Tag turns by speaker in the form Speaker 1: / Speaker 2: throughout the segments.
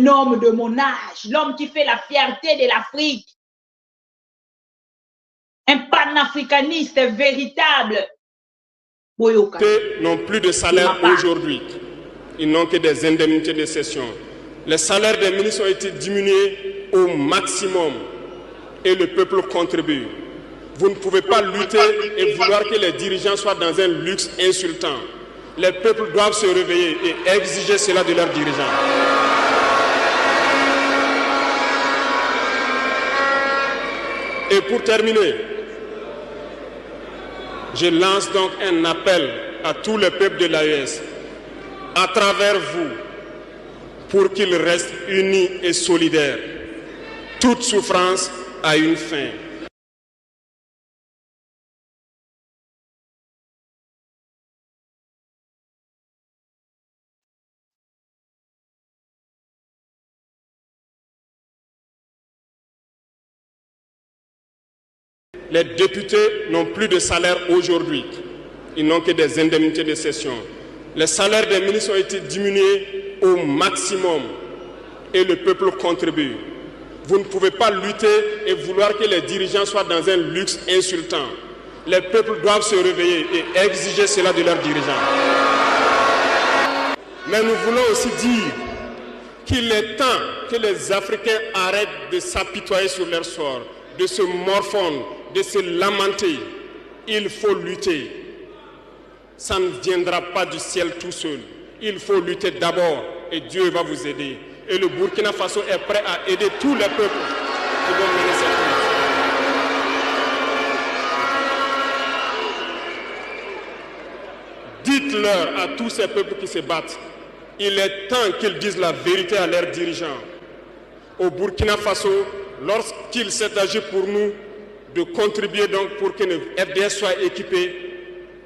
Speaker 1: homme de mon âge, l'homme qui fait la fierté de l'Afrique, un panafricaniste véritable.
Speaker 2: N'ont plus de salaire aujourd'hui. Ils n'ont que des indemnités de cession. Les salaires des ministres ont été diminués au maximum et le peuple contribue. Vous ne pouvez pas lutter et vouloir que les dirigeants soient dans un luxe insultant. Les peuples doivent se réveiller et exiger cela de leurs dirigeants. Et pour terminer, je lance donc un appel à tout le peuple de l'AES, à travers vous, pour qu'ils restent unis et solidaires. Toute souffrance a une fin. Les députés n'ont plus de salaire aujourd'hui. Ils n'ont que des indemnités de cession. Les salaires des ministres ont été diminués au maximum et le peuple contribue. Vous ne pouvez pas lutter et vouloir que les dirigeants soient dans un luxe insultant. Les peuples doivent se réveiller et exiger cela de leurs dirigeants. Mais nous voulons aussi dire qu'il est temps que les Africains arrêtent de s'apitoyer sur leur sort, de se morfondre, de se lamenter. Il faut lutter. Ça ne viendra pas du ciel tout seul. Il faut lutter d'abord et Dieu va vous aider. Et le Burkina Faso est prêt à aider tous les peuples qui vont mener cette lutte. Dites-leur à tous ces peuples qui se battent, il est temps qu'ils disent la vérité à leurs dirigeants. Au Burkina Faso, lorsqu'il s'est agi pour nous de contribuer donc pour que le FDS soit équipé,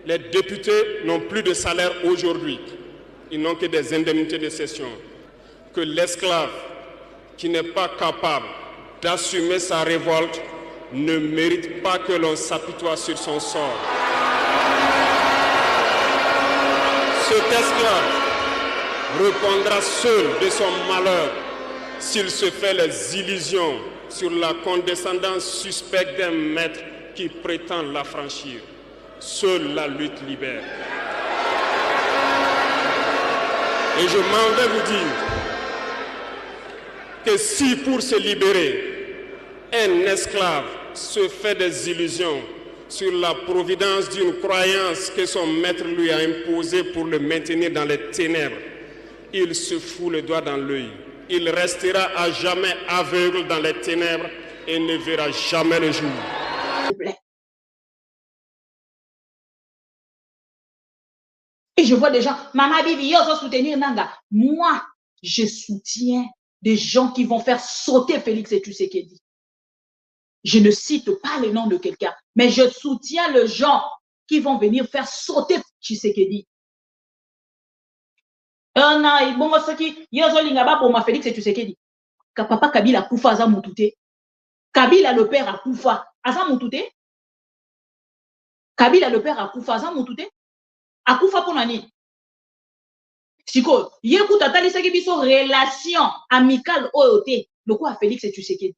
Speaker 2: les députés n'ont plus de salaire aujourd'hui. Ils n'ont que des indemnités de cession. Que l'esclave qui n'est pas capable d'assumer sa révolte ne mérite pas que l'on s'apitoie sur son sort. Cet esclave répondra seul de son malheur s'il se fait les illusions sur la condescendance suspecte d'un maître qui prétend l'affranchir. Seule la lutte libère. Et je m'en vais vous dire que si pour se libérer, un esclave se fait des illusions sur la providence d'une croyance que son maître lui a imposée pour le maintenir dans les ténèbres, il se fout le doigt dans l'œil. Il restera à jamais aveugle dans les ténèbres et ne verra jamais le jour.
Speaker 1: Et je vois des gens, Maman Bibi, ils vont soutenir Nanga. Moi, je soutiens des gens qui vont faire sauter Félix et Tshisekedi. Je ne cite pas le nom de quelqu'un, mais je soutiens les gens qui vont venir faire sauter Tshisekedi. Félix et Tshisekedi. Papa Kabila Koufa Aza Moutouté. Kabila le père a Koufa Aza Moutouté. Kabila le père a Koufa Aza Moutouté. Akoufa pour nani. Siko, yekou tatali saki biso relation amicale oyote. Le quoi Félix et Tshisekedi.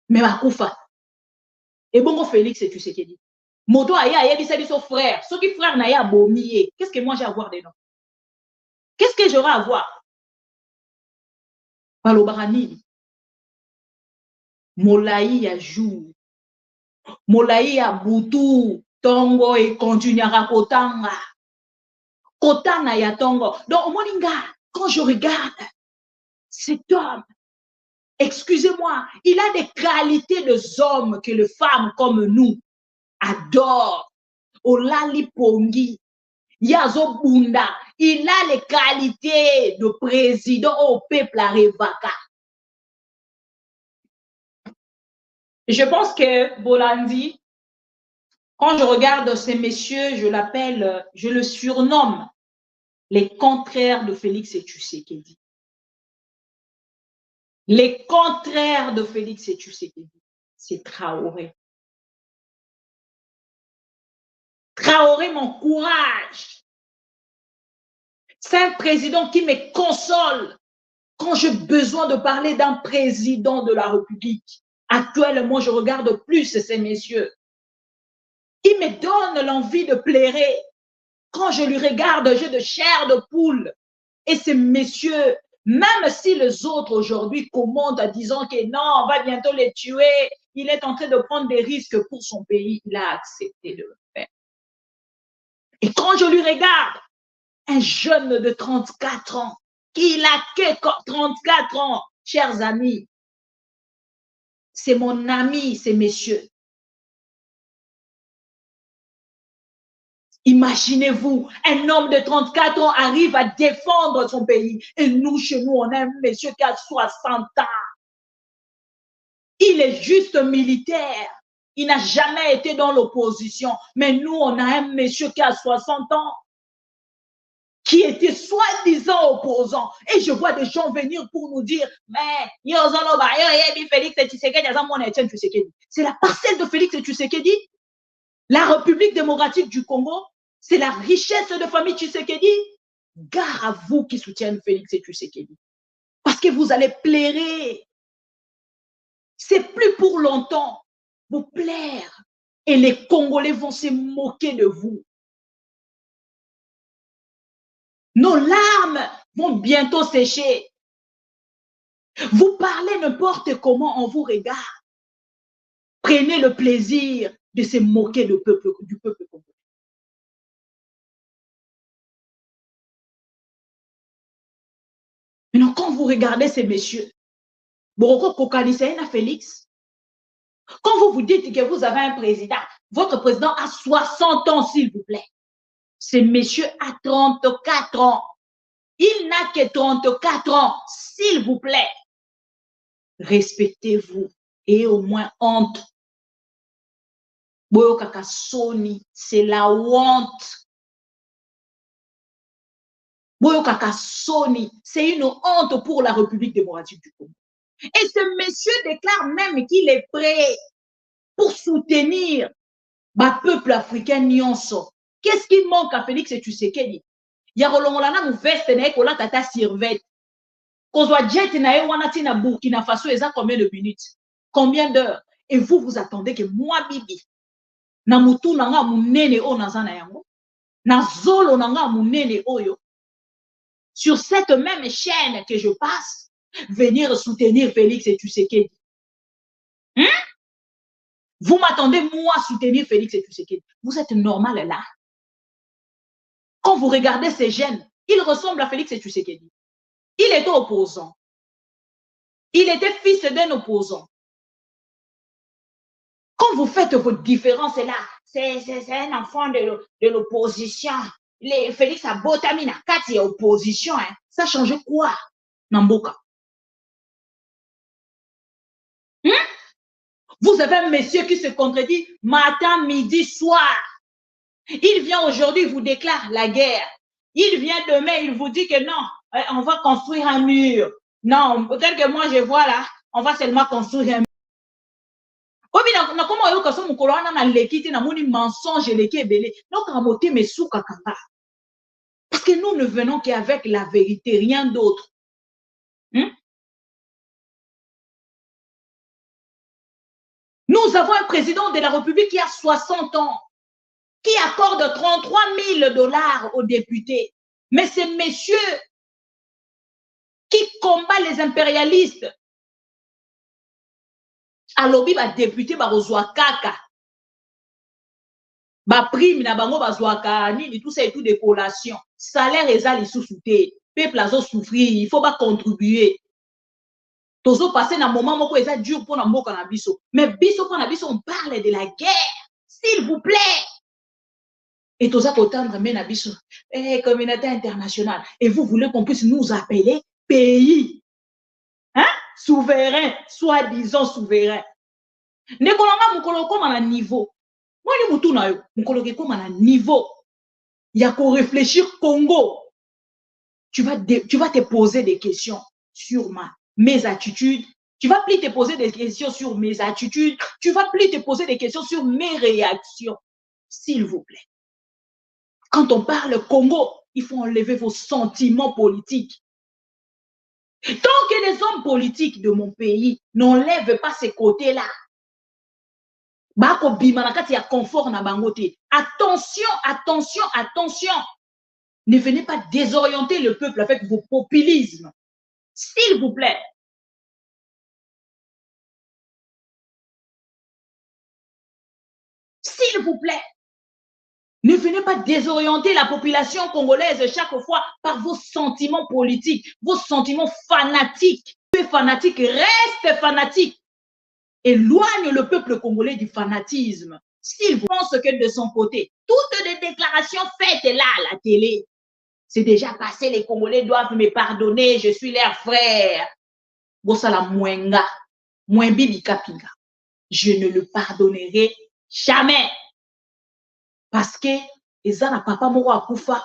Speaker 1: Mais Akoufa. Et bon Félix et Tshisekedi. Moto aya bisa biso frère. Ce qui frère na ya bomié. Qu'est-ce que moi j'ai à voir dedans? Qu'est-ce que j'aurai à voir? Palobarani. Molaï ya jour. Molaï ya boutou. Tongo et continuera kotanga. Kotana ya tongo. Donc, Moninga, quand je regarde cet homme, excusez-moi, il a des qualités de hommes que les femmes comme nous adorent. Olali Pongi, Yazo Bunda, il a les qualités de président au peuple à Revaka. Je pense que Bolandi, quand je regarde ces messieurs, je le surnomme les contraires de Félix et Tshisekedi. Les contraires de Félix et Tshisekedi, c'est Traoré. Traoré, mon courage. C'est un président qui me console Quand j'ai besoin de parler d'un président de la République, actuellement, je regarde plus ces messieurs. Ils me donnent l'envie de pleurer. Quand je lui regarde, j'ai de chair de poule. Et ces messieurs, même si les autres aujourd'hui commandent en disant que non, on va bientôt les tuer, il est en train de prendre des risques pour son pays, il a accepté de le faire. Et quand je lui regarde, un jeune de 34 ans, qui n'a que 34 ans, chers amis, c'est mon ami, ces messieurs. Imaginez-vous, un homme de 34 ans arrive à défendre son pays. Et nous, chez nous, on a un monsieur qui a 60 ans. Il est juste militaire. Il n'a jamais été dans l'opposition. Mais nous, on a un monsieur qui a 60 ans, qui était soi-disant opposant. Et je vois des gens venir pour nous dire, mais c'est la parcelle de Félix Tshisekedi. La République démocratique du Congo, c'est la richesse de famille Tshisekedi. Gare à vous qui soutiennent Félix Tshisekedi. Parce que vous allez plairer. C'est plus pour longtemps. Vous plaire. Et les Congolais vont se moquer de vous. Nos larmes vont bientôt sécher. Vous parlez n'importe comment, on vous regarde. Prenez le plaisir de se moquer du peuple congolais. Maintenant, quand vous regardez ces messieurs, Félix, quand vous vous dites que vous avez un président, votre président a 60 ans, s'il vous plaît. Ce monsieur a 34 ans. Il n'a que 34 ans, s'il vous plaît. Respectez-vous et au moins honte. Boyo Kakasoni, c'est la honte. Boyo Kakasoni, c'est une honte pour la République démocratique du Congo. Et ce monsieur déclare même qu'il est prêt pour soutenir le peuple africain nyonso. Qu'est-ce qui manque à Félix Tshisekedi? Ya kolongolana mu veste na ekola tata sirvette. Kozwa jet na ye wana tina Burkina Faso eza combien de minutes? Combien d'heures? Et vous, vous attendez que moi bibi na mutu nanga munene o nazana yango na zolo nanga munene oyo sur cette même chaîne que je passe venir soutenir Félix Tshisekedi. Vous m'attendez moi soutenir Félix Tshisekedi. Vous êtes normal là. Quand vous regardez ces jeunes, ils ressemblent à Félix Tshisekedi. Il était opposant. Il était fils d'un opposant. Quand vous faites votre différence là, c'est un enfant de l'opposition. Félix a botami na kati ya opposition. Hein. Ça change quoi, Namboka? Vous avez un monsieur qui se contredit matin, midi, soir. Il vient aujourd'hui, il vous déclare la guerre. Il vient demain, il vous dit que non, on va construire un mur. Non, peut-être que moi je vois là, on va seulement construire un mur. Parce que nous ne venons qu'avec la vérité, rien d'autre. Nous avons un président de la République qui a 60 ans, qui accorde 33 000 $ aux députés. Mais ces messieurs qui combattent les impérialistes, alobi ba député ba kozwa kaka ba prime na bango bazwaka nini tout ça et tout des collations, salaire eza lisusu te, peuple azo souffrir, il faut pas contribuer. Tozo passer na moment moko eza dur pour na mboka na biso, mais biso pour na biso on parle de la guerre, s'il vous plaît. Et toza kotendre mais na biso communauté internationale, et vous voulez qu'on puisse nous appeler pays souverain, soi-disant souverain. Nekolanga mukolo koma na niveau. Mwani mutu na yo, mukolo koma na niveau. Ya ko réfléchir Congo. Tu vas te poser des questions sur mes attitudes. Tu vas plus te poser des questions sur mes attitudes. Tu vas plus te poser des questions sur mes réactions. S'il vous plaît. Quand on parle Congo, il faut enlever vos sentiments politiques. Tant que les hommes politiques de mon pays n'enlèvent pas ces côtés-là, attention, attention, attention. Ne venez pas désorienter le peuple avec vos populismes. S'il vous plaît. S'il vous plaît. Ne venez pas désorienter la population congolaise chaque fois par vos sentiments politiques, vos sentiments fanatiques. Tu es fanatique, reste fanatique. Éloigne le peuple congolais du fanatisme. S'il vous pense que de son côté, toutes les déclarations faites là à la télé, c'est déjà passé, les Congolais doivent me pardonner, je suis leur frère. Bossala Mwenga, Mwenbi Kapinga. Je ne le pardonnerai jamais. Parce que, ezana papa moko akufa,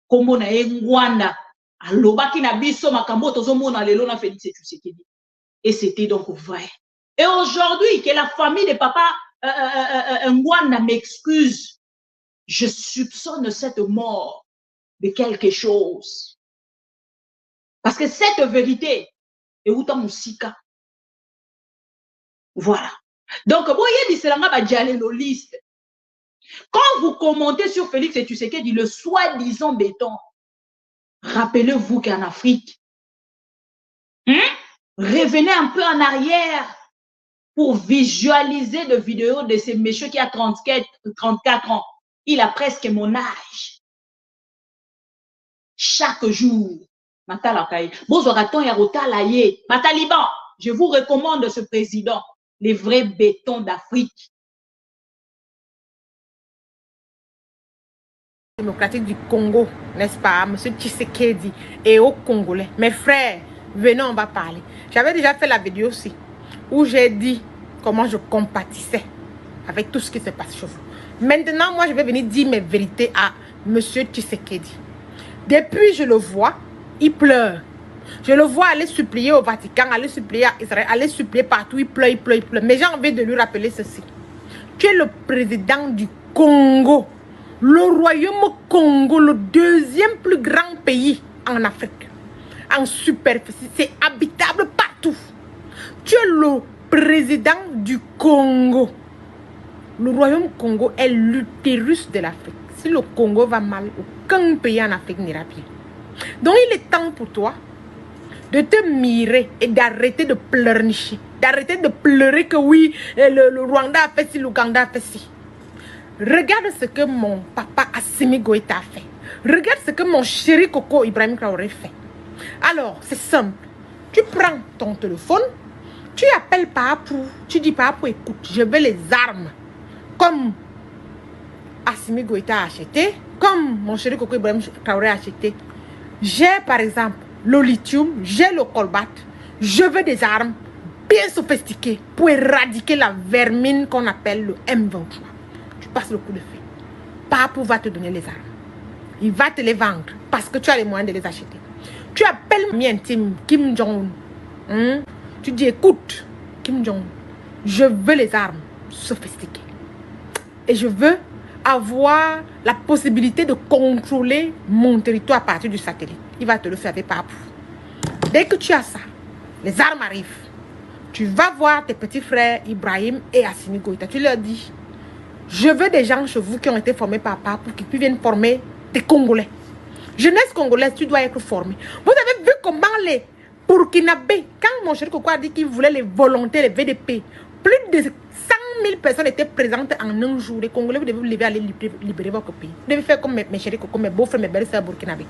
Speaker 1: kombo na engwanda, alobaki na biso makambo tozomona lelo na Félix Tshisekedi. Et c'était donc vrai. Et aujourd'hui, que la famille de papa Ngwanda m'excuse, je soupçonne cette mort de quelque chose. Parce que cette vérité est où dans Moussika. Voilà. Donc, liste. Quand vous commentez sur Félix Tshisekedi, le soi-disant béton, rappelez-vous qu'en Afrique, revenez un peu en arrière pour visualiser des vidéos de ces messieurs qui a 34 ans. Il a presque mon âge. Chaque jour, je vous recommande ce président, les vrais bétons d'Afrique.
Speaker 3: Démocratique du Congo, n'est-ce pas, M. Tshisekedi et aux Congolais. Mes frères, venez, on va parler. J'avais déjà fait la vidéo aussi, où j'ai dit comment je compatissais avec tout ce qui se passe chez vous. Maintenant, moi, je vais venir dire mes vérités à M. Tshisekedi. Depuis, je le vois, il pleure. Je le vois aller supplier au Vatican, aller supplier à Israël, aller supplier partout, il pleure, il pleure, il pleure. Mais j'ai envie de lui rappeler ceci. Tu es le président du Congo. Le royaume Congo, le deuxième plus grand pays en Afrique, en superficie, c'est habitable partout. Tu es le président du Congo. Le royaume Congo est l'utérus de l'Afrique. Si le Congo va mal, aucun pays en Afrique n'ira bien. Donc il est temps pour toi de te mirer et d'arrêter de pleurnicher. D'arrêter de pleurer que oui, le Rwanda a fait ci, l'Ouganda a fait ci. Regarde ce que mon papa Assimi Goïta a fait. Regarde ce que mon chéri Coco Ibrahim Traoré fait. Alors, c'est simple. Tu prends ton téléphone, tu appelles Papou, tu dis Papou, écoute, je veux les armes. Comme Assimi Goïta a acheté, comme mon chéri Coco Ibrahim Traoré a acheté. J'ai par exemple le lithium, j'ai le colbat. Je veux des armes bien sophistiquées pour éradiquer la vermine qu'on appelle le M23. Passe le coup de feu. Papou va te donner les armes. Il va te les vendre parce que tu as les moyens de les acheter. Tu appelles mon ami intime Kim Jong-un. Tu dis écoute Kim Jong-un, je veux les armes sophistiquées. Et je veux avoir la possibilité de contrôler mon territoire à partir du satellite. Il va te le faire avec Papou. Dès que tu as ça, les armes arrivent. Tu vas voir tes petits frères Ibrahim et Assimi Goïta. Tu leur dis je veux des gens chez vous qui ont été formés par Papou pour qu'ils viennent former des Congolais. Jeunesse congolaise, tu dois être formé. Vous avez vu comment les Burkinabés, quand mon cher Coco a dit qu'il voulait les volontaires, les VDP, plus de 100 000 personnes étaient présentes en un jour. Les Congolais, vous devez vous lever à aller libérer votre pays. Vous devez faire comme mes chéris Coco, mes beaux-frères, mes belles-sœurs burkinabés.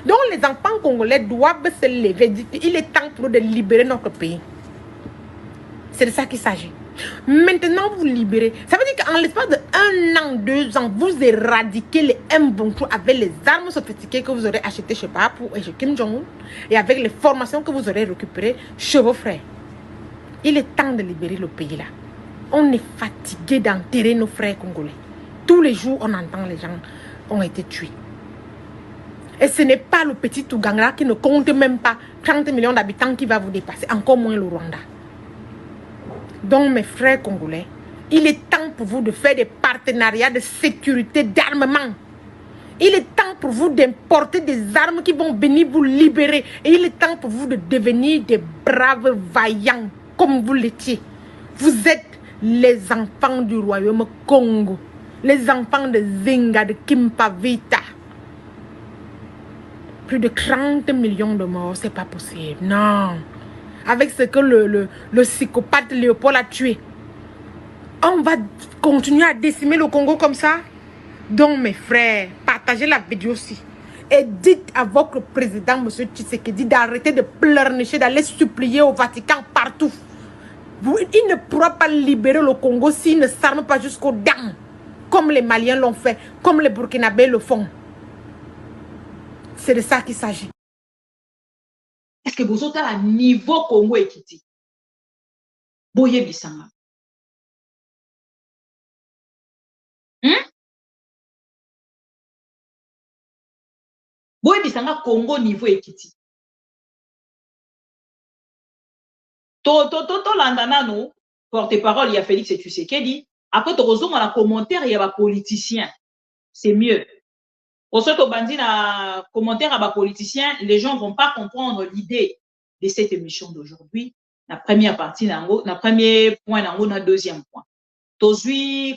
Speaker 3: Donc les enfants congolais doivent se lever. Il est temps pour nous de libérer notre pays. C'est de ça qu'il s'agit. Maintenant, vous libérez. Ça veut dire qu'en l'espace de 1 an, 2 ans, vous éradiquez les M23 avec les armes sophistiquées que vous aurez achetées chez Papou et chez Kim Jong-un et avec les formations que vous aurez récupérées chez vos frères. Il est temps de libérer le pays là. On est fatigué d'enterrer nos frères congolais. Tous les jours, on entend les gens ont été tués. Et ce n'est pas le petit Ouganda qui ne compte même pas 30 millions d'habitants qui va vous dépasser, encore moins le Rwanda. Donc, mes frères congolais, il est temps pour vous de faire des partenariats de sécurité, d'armement. Il est temps pour vous d'importer des armes qui vont venir vous libérer. Et il est temps pour vous de devenir des braves vaillants comme vous l'étiez. Vous êtes les enfants du royaume Congo. Les enfants de Zinga, de Kimpavita. Plus de 30 millions de morts, c'est pas possible. Non. Avec ce que le psychopathe Léopold a tué. On va continuer à décimer le Congo comme ça? Donc, mes frères, partagez la vidéo aussi. Et dites à votre président, M. Tshisekedi, d'arrêter de pleurnicher, d'aller supplier au Vatican partout. Il ne pourra pas libérer le Congo s'il ne s'arme pas jusqu'aux dents. Comme les Maliens l'ont fait, comme les Burkinabés le font. C'est de ça qu'il s'agit.
Speaker 1: Est-ce que vous êtes à niveau Congo et Kiti? Boye Bissanga. Boye Bissanga Congo niveau Ekiti. Landana no porte-parole il y a Félix Tshisekedi. Après tu rezoom dans commentaire il y a des politiciens. C'est mieux. Au soit au bandit na commentaire à des politiciens, les gens vont pas comprendre l'idée de cette émission d'aujourd'hui. La première partie nango, la premier point nango, na deuxième point.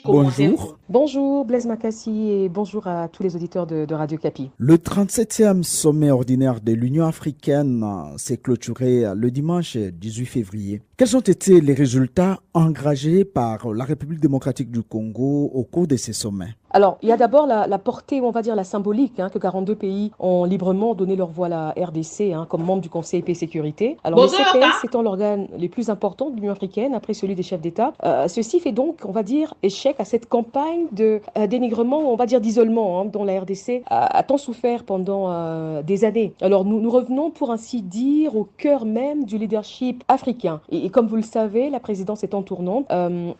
Speaker 4: Bonjour.
Speaker 5: Bonjour Blaise Makassi et bonjour à tous les auditeurs de Radio Kapi.
Speaker 4: Le 37e sommet ordinaire de l'Union africaine s'est clôturé le dimanche 18 février. Quels ont été les résultats engagés par la République démocratique du Congo au cours de ces sommets?
Speaker 5: Alors, il y a d'abord la portée, on va dire la symbolique, que 42 pays ont librement donné leur voix à la RDC comme membre du Conseil paix et sécurité. Alors, le CPS étant l'organe le plus important de l'Union africaine après celui des chefs d'État, ceci fait donc, on va dire, échec à cette campagne de dénigrement, on va dire d'isolement, dont la RDC a tant souffert pendant des années. Alors, nous revenons pour ainsi dire au cœur même du leadership africain. Et comme vous le savez, la présidence étant tournante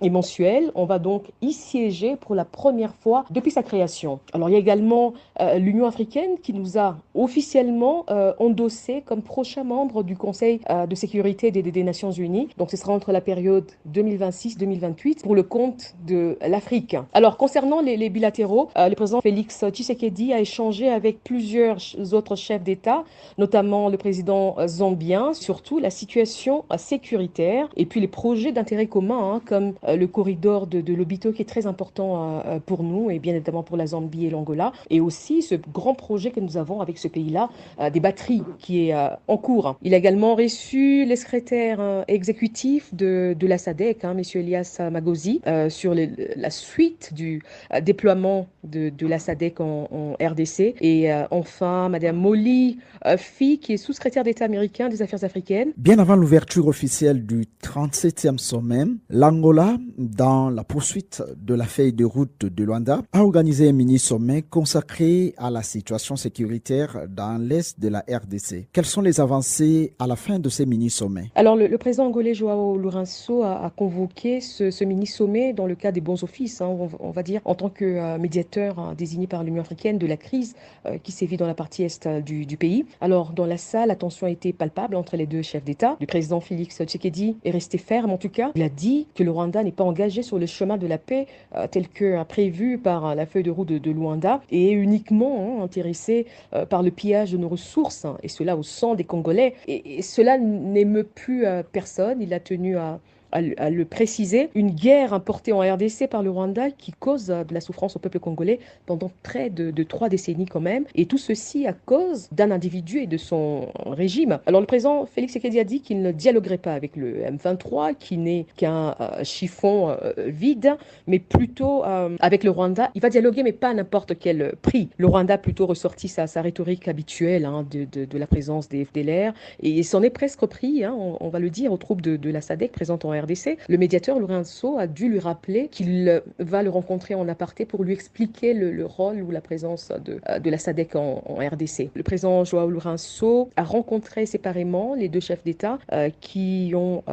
Speaker 5: et mensuelle, on va donc y siéger pour la première fois depuis sa création. Alors il y a également l'Union africaine qui nous a officiellement endossé comme prochain membre du Conseil de sécurité des Nations Unies. Donc ce sera entre la période 2026-2028 pour le compte de l'Afrique. Alors concernant les bilatéraux, le président Félix Tshisekedi a échangé avec plusieurs autres chefs d'État, notamment le président zambien, surtout la situation sécuritaire et puis les projets d'intérêt commun comme le corridor de Lobito qui est très important pour nous et bien évidemment pour la Zambie et l'Angola, et aussi ce grand projet que nous avons avec ce pays-là, des batteries, qui est en cours. Il a également reçu les secrétaires exécutifs de la SADC, M. Elias Magosi, sur la suite du déploiement de la SADC en RDC, et enfin Mme Molly Fi, qui est sous-secrétaire d'État américain des Affaires africaines.
Speaker 4: Bien avant l'ouverture officielle du 37e sommet, l'Angola, dans la poursuite de la feuille de route de Luanda, a organisé un mini-sommet consacré à la situation sécuritaire dans l'est de la RDC. Quelles sont les avancées à la fin de ces mini-sommets?
Speaker 5: Alors, le président angolais Joao Lourenço a convoqué ce mini-sommet dans le cadre des bons offices, on va dire, en tant que médiateur désigné par l'Union africaine de la crise qui sévit dans la partie est du pays. Alors, dans la salle, la tension a été palpable entre les deux chefs d'État. Le président Félix Tshisekedi est resté ferme, en tout cas. Il a dit que le Rwanda n'est pas engagé sur le chemin de la paix tel que prévu par la feuille de route de Luanda, et est uniquement intéressé par le pillage de nos ressources, et cela au sang des Congolais. Et cela n'émeut plus personne. Il a tenu à le préciser, une guerre importée en RDC par le Rwanda qui cause de la souffrance au peuple congolais pendant près de 3 décennies quand même, et tout ceci à cause d'un individu et de son régime. Alors le président Félix Tshisekedi a dit qu'il ne dialoguerait pas avec le M23, qui n'est qu'un chiffon vide, mais plutôt avec le Rwanda. Il va dialoguer, mais pas à n'importe quel prix. Le Rwanda a plutôt ressorti sa rhétorique habituelle de la présence des FDLR, et s'en est presque pris, on va le dire, aux troupes de la SADC présentes en RDC. Le médiateur Lourenço a dû lui rappeler qu'il va le rencontrer en aparté pour lui expliquer le rôle ou la présence de la SADC en RDC. Le président Joao Lourenço a rencontré séparément les deux chefs d'État qui ont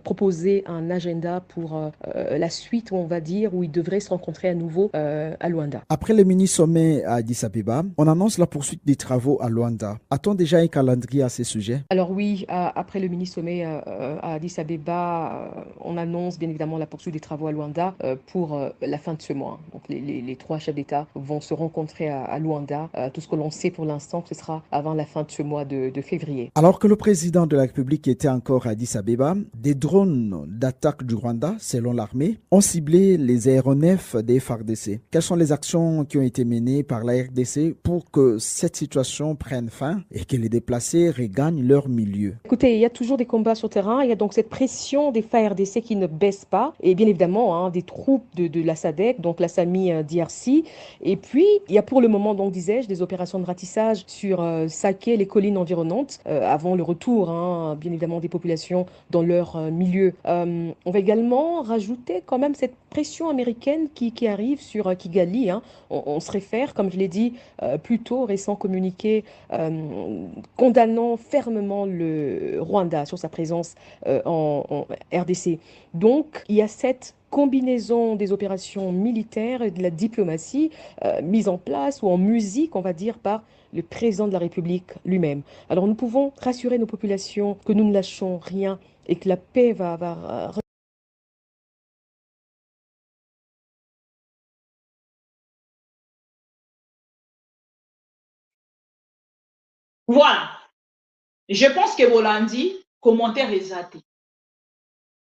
Speaker 5: proposé un agenda pour la suite, on va dire, où ils devraient se rencontrer à nouveau à Luanda.
Speaker 4: Après le mini-sommet à Addis Abeba, on annonce la poursuite des travaux à Luanda. A-t-on déjà un calendrier à ce sujet?
Speaker 5: Alors oui, après le mini-sommet à Addis Abeba, on annonce bien évidemment la poursuite des travaux à Luanda pour la fin de ce mois. Donc les trois chefs d'État vont se rencontrer à Luanda. Tout ce que l'on sait pour l'instant, ce sera avant la fin de ce mois de février.
Speaker 4: Alors que le président de la République était encore à Addis Abeba, des drones d'attaque du Rwanda, selon l'armée, ont ciblé les aéronefs des FARDC. Quelles sont les actions qui ont été menées par la RDC pour que cette situation prenne fin et que les déplacés regagnent leur milieu?
Speaker 5: Écoutez, il y a toujours des combats sur terrain, il y a donc cette pression des FARDC qui ne baisse pas, et bien évidemment des troupes de la SADC, donc la SAMI DRC, et puis il y a pour le moment, donc disais-je, des opérations de ratissage sur Saké, les collines environnantes, avant le retour, bien évidemment, des populations dans leur milieu. On va également rajouter quand même cette pression américaine qui arrive sur Kigali. On se réfère, comme je l'ai dit plus tôt, au récent communiqué condamnant fermement le Rwanda sur sa présence en RDC. Donc, il y a cette combinaison des opérations militaires et de la diplomatie mise en place ou en musique, on va dire, par le président de la République lui-même. Alors nous pouvons rassurer nos populations que nous ne lâchons rien et que la paix va
Speaker 1: Voilà. Je pense que Bolandi, commentaire exact.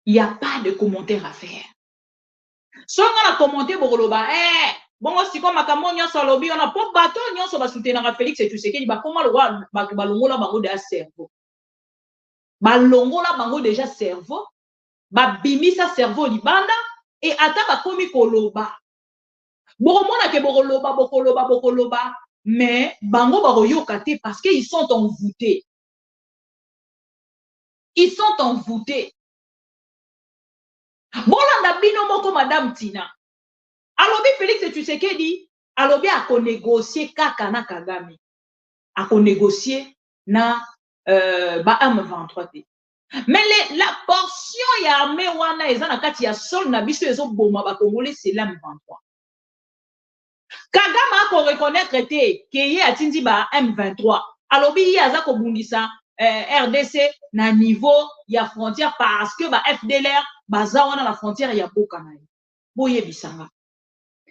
Speaker 1: Il n'y a pas de commentaire à faire. Si on a commenté Bogoloba, bon, si comme Makamon Nyon Salobi, on a pas bateau Nyon sur la soutenir Félix et tu sais qu'il va comment le roi Balongola Bango déjà cerveau. Balongola Bango déjà cerveau. Bimi sa cerveau libanda et ataba komi koloba. Boromona ke bokoloba, mais Bango Baroyoka te parce qu'ils sont envoûtés. Ils sont envoûtés. Bolanda bino moko Madame Tina. Alobi Félix Tshisekedi, alobi a négocier kaka na Kagame. A négocier na M23 te. Mais la portion ya armée wana ezana kati ya sol na biso ezo boma ba Congolais c'est M23. Kagame a reconnaître te que ye atindi ba M23. Alobi ye aza ko bundisa RDC na niveau ya frontière parce que ba FDLR baza wana la frontière ya Bokana. Boye bisanga.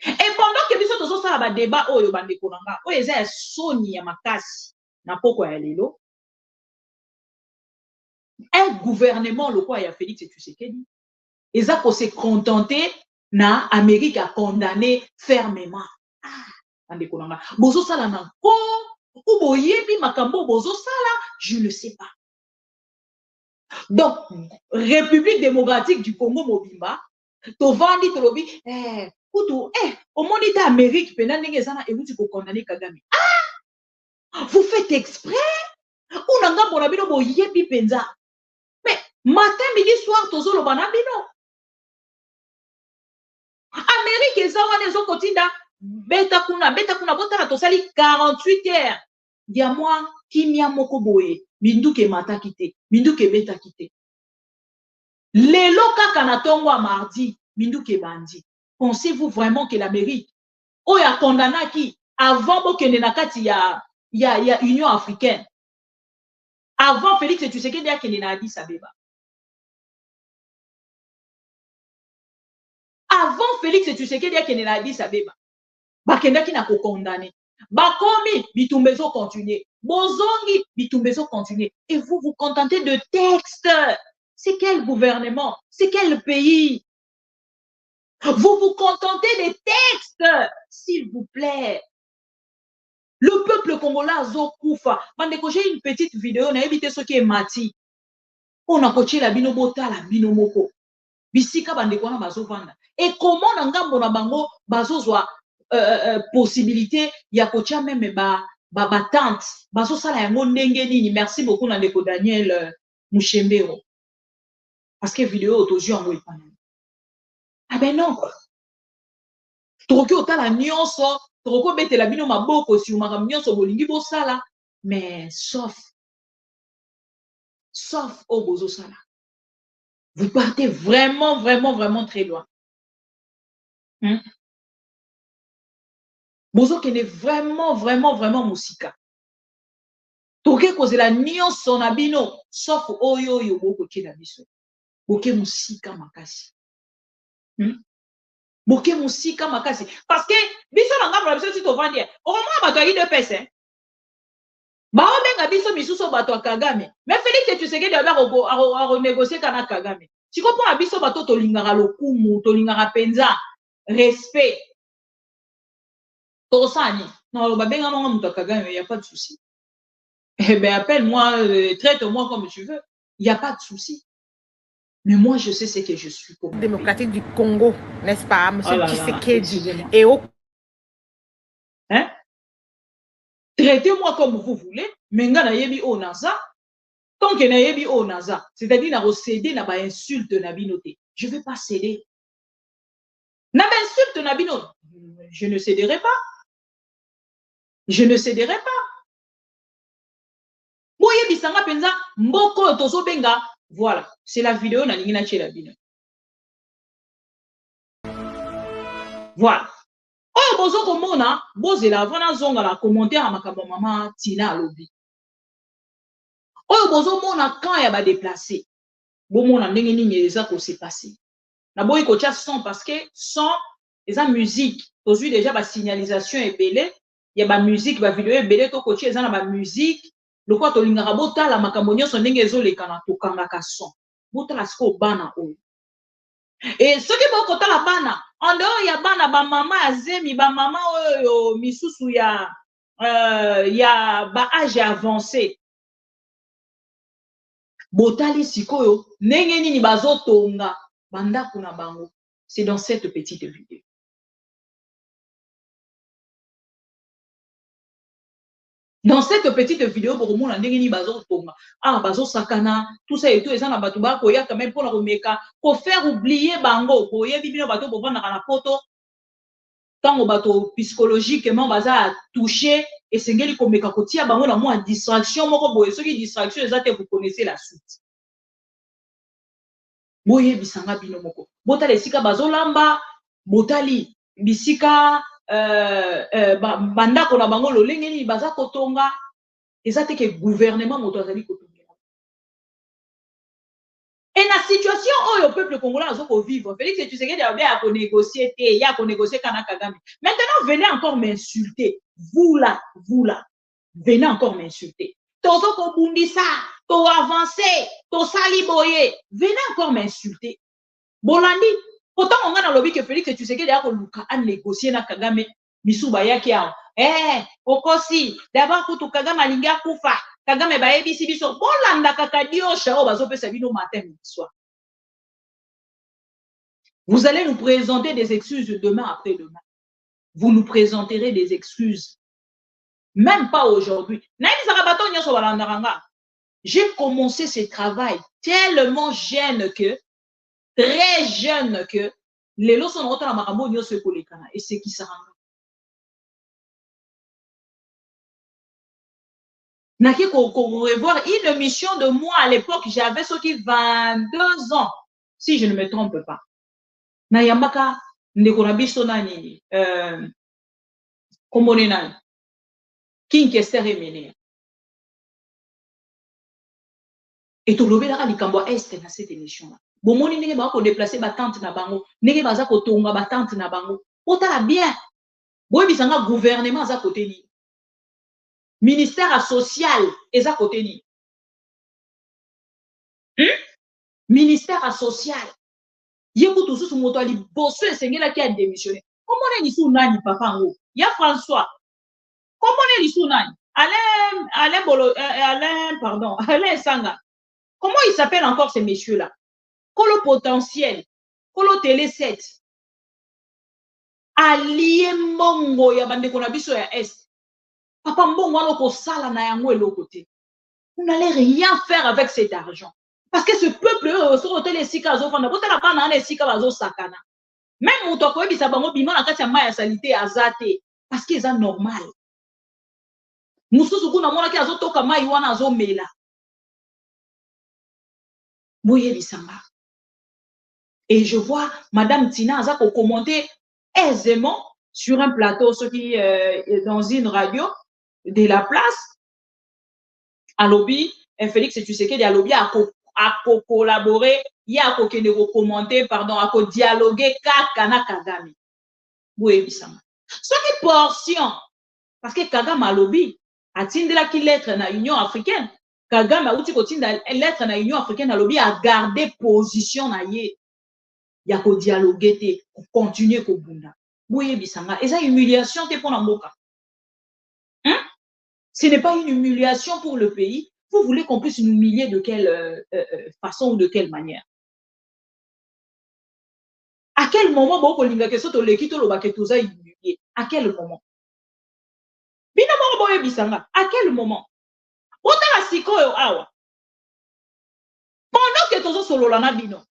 Speaker 1: Et pendant que biso tozo sala ba débat oyo bandeko nanga, oyo eza ya soni ya makasi na poko ya lelo. Un gouvernement le quoi ya Félix Tshisekedi, eza ko se contenter na Amérique a condamné fermement. Bandeko nanga, bozo sala na ko ou boyebi makambo bozo sala, je ne sais pas. Donc République démocratique du Congo mobimba, to vandi to lobi au monde d'Amérique, Amérique pendant ndenge zana et vous tu condamner Kagame. Vous faites exprès ou nanga bona bino boyebi penza. Mais matin midi soir tozo lo bana bino. Amérique ezanga nezo kotinda beta kuna bota to sali 48 heures. Dia moi kimia moko boye minduke mata kite minduke beta kite. Lelo kaka na tongo a mardi minduke bandi. Pensez-vous vraiment que l'Amérique oya condamna qui avant bokende na kati ya Union africaine avant Félix Tshisekedi a kende na Addis Abeba avant Félix Tshisekedi a kende na Addis Abeba bakenda ki na ko condamner bakomi bitumbezo continuer bozongi bitumbezo continuer et vous vous contentez de textes. C'est quel gouvernement? C'est quel pays? Vous vous contentez des textes, s'il vous plaît. Le peuple congolais a Zokoufa. J'ai une petite vidéo, on a évité ce qui est mati. On a coaché la binobota, la binomoko. Bisika bandekwana bazo vanda. Et comment ngambo na bango bazo zwa possibilité ya coacha même ba tante. Bazo sala yango ndenge nini. Merci beaucoup Nandeko Daniel Mushembero. Parce que vidéo autojou en pas. Ah ben non. Troki otala nyonso, troko betela bino maboko si umaka nyonso bolingi bosala, mais sauf au bozo sala. Vous partez vraiment très loin. Bozo kene vraiment musika. Troki kozela nyonso na bino, sauf oyo boko kina biso. boke musika makasi. Boke musika makasi. Parce que, biso nanga pour biso si to vendre, au moins bato yi de pese. Ba o benga biso misuso bato Kagame. Mais Félix Tshisekedi a renégocier kana Kagame. Tu comprends biso bato to lingara lokumu, to lingara penza, respect. Tosani. Non, ba benga monga muto Kagame, il y a pas de souci. Eh ben appelle-moi, traite-moi comme tu veux. Il y a pas de souci. Mais moi, je sais ce que je suis.
Speaker 3: Démocratique du Congo, n'est-ce pas, monsieur Tshisekedi? Et au...
Speaker 1: Hein? Traitez-moi comme vous voulez, mais nga na yebi o naza. Tant que na yebi o naza, c'est-à-dire na céder na ba insulte na binote. Je vais pas céder. Na ba insulte na binote. Je ne céderai pas. Je ne céderai pas. Boye bisanga penza mboko tozo benga. Voilà, c'est la vidéo na lingina chez la bino. Voilà. Oh, bozo komona, boze la vana zonga la commentaire à makambo mama Tina Alobi. Oh, bozo mona quand ya ba déplacer. Bo mona ndenge nini eza ko se passer. Na boye ko tia son parce que son eza musique. Tozui déjà ba signalisation ebele, ya ba musique ba vidéo ebele to ko tia eza na ba musique. Lokwa to lingaka botala makambo nyonso ndenge ezoleka na tokangaka son. Botala siko bana oyo. Et ce qui va côté la bana, en dehors ya bana ba mama azemi ba mama oyo misusu ya ba âge avancé. Botali sikoyo ndenge nini bazotonga banda kuna bango. C'est dans cette petite vidéo. Dans cette petite vidéo, pour moi, bazo sakana, tout ça et tout, et ça, batuba, koya, quand même, pour la remeka, pour faire oublier bango, koya, bibino, bateau, pour vendre la photo, tant au bateau, psychologiquement, baza touché, et c'est ngeli komeka, kotia, bango, la moins distraction, moko, boye, ceux qui distraction, exactement, vous connaissez la suite. Boye, bisanga, bino, moko. Botali, sika, bazo, lamba, botali, bisika, banda kona bango lolenge ni baza kotonga ezate ke gouvernement moto azali kotonga et na situation oyo peuple congolais azo ko vivre Félix Tshisekedi a bien à négocier te ya ko négocier kana Kagame maintenant venez encore m'insulter vous là venez encore m'insulter tozo ko bundisa to avancer to sali boye venez encore m'insulter bolandi. Pourtant, on a dans le que Félix Tshisekedi a négocié na Kagame misuba yake yao. Okosi, d'abord kutu Kagame alinga kufa. Kagame ba ebisi biso bolanda kakadio shao bazo pesa bino matin soir. Vous allez nous présenter des excuses demain après demain. Vous nous présenterez des excuses. Même pas aujourd'hui. J'ai commencé ce travail tellement jeune que très jeune que les lois sont rentrées dans ma ramon et c'est qui s'arrange. N'a qu'à revoir une émission de moi à l'époque, j'avais ce qui 22 ans, si je ne me trompe pas. Na yamaka ndekonabiso nani komone nani King Kester Emene. Et tout le monde a likambo est dans cette émission là. Bomoni ndenge ba ko déplacer ba tante na bango, ndenge baza ko tonga ba tante na bango. Otala bien. Boy bisanga gouvernement za côté ni. Ministère social eza côté ni. Ministère social. Yeko tout sous moto ali bosso esengela ki a démissionné. Comment on est ici nani papa ngo? Ya François. Comment on est ici nani? Alain Sanga. Comment il s'appelle encore ces messieurs-là? Colo potentiel, Colo télé 7. Allié Mongo ya bande kona biso ya Est. Papa Mbongo alo ko sala na yango elo côté. Vous n'allez rien faire avec cet argent. Parce que ce peuple sur hôtel et sika zo fanda, bota la bana na sika bazo sakana. Même moto ko ebisa bango bima na kati ya maya salité azate parce que c'est normal. Mususu kuna mona ki azo toka mai wana azo mela. Boye bisamba. Et je vois Madame Tina Aza commenter aisément sur un plateau, ce qui est dans une radio de la place. À lobby, Félix Tshisekedi à lobby à collaborer, il y a commenter, pardon, à dialoguer kaka na Kagame. Oui, bisama. Soit que portion, parce que Kagame a lobby, a tindela qui lettre na Union africaine. Kagame a outi ko tinda lettre na Union africaine a lobby a garder position na ye. Ya ko dialoguer te, ko continuer ko bunda. Oui, bisama. Et ça humiliation te pour mboka. Hein? Ce n'est pas une humiliation pour le pays. Vous voulez qu'on puisse nous humilier de quelle façon ou de quelle manière? À quel moment bon linga ke soto le kito lo baketoza humilié? À quel moment? Bino mo boye bisanga. À quel moment? Ota sikoyo awa. Pendant que tozo solo na bino.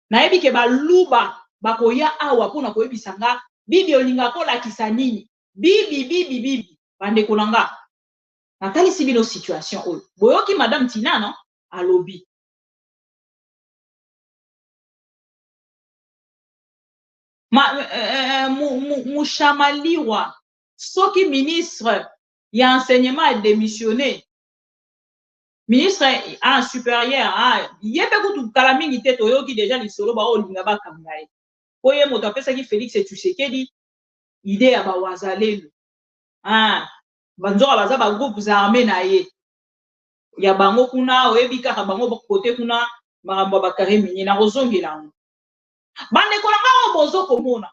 Speaker 1: Na yebi ke ba luba bakoya awa pona koye bisanga. Bibi olinga ko lakisa nini? Bibi. Bande kolanga. Natali si bino situation oyo. Boyoki madame Tina non? A lobby. Mouchamaliwa, soki ministre y a enseignement a démissionné, ministre en supérieur, yebe kutu kalamingi te toyoki déjà lisolo ba olinga ba kangaye. Oye moto apesa ki Félix Tshisekedi idée ya ba wazalelo. Banzoka baza ba groupes armés na ye. Ya bango kuna oyebi kaka bango côté kuna makambo ba karemini na rozongela. Bande kolanga bozo komona.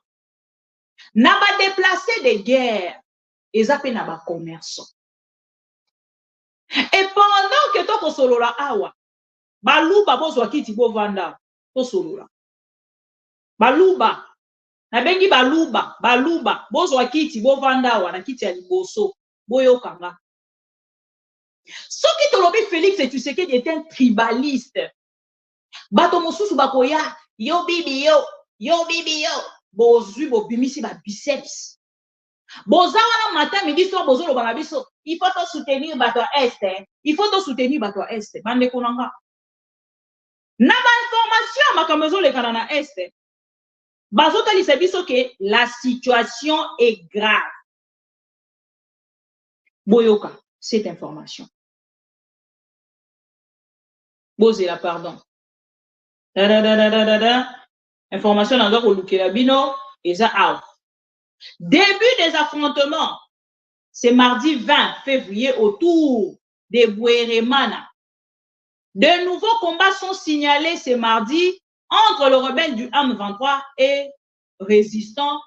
Speaker 1: Na ba déplacer de guerre, eza pe na ba commerçant. Et pendant que to kosolola awa, baluba bozwa kiti bo vanda, to solola. Baluba, na bengi baluba, bozwa kiti bo vanda awa na kiti ya liboso, boyo kanga. Soki tolobi Félix Tshisekedi est un tribaliste. Bato mosusu bakoya, yo bibi yo. Bozui bobimisi ba biceps. Boza wana matin midi soir bozolo bana biso. Il faut soutenir bato est. Il faut soutenir bato est. Bande konanga. Na ba information makamezo le kana na est. Bazota li biso que la situation est grave. Boyoka cette information. Bozela pardon. Information nanga ko lukela bino eza out. Début des affrontements, c'est mardi 20 février autour de Bweremana. De nouveaux combats sont signalés ce mardi entre le rebelle du M23 et résistant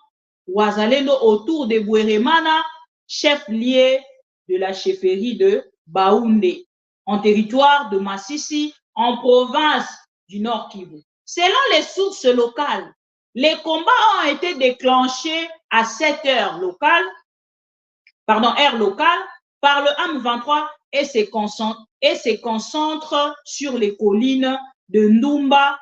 Speaker 1: Wazalendo autour de Bweremana, chef-lieu de la chefferie de Baoundé, en territoire de Massissi, en province du Nord Kivu. Selon les sources locales, les combats ont été déclenchés à 7 heures locales, heure locale, par le M23 et se concentre sur les collines de Ndumba,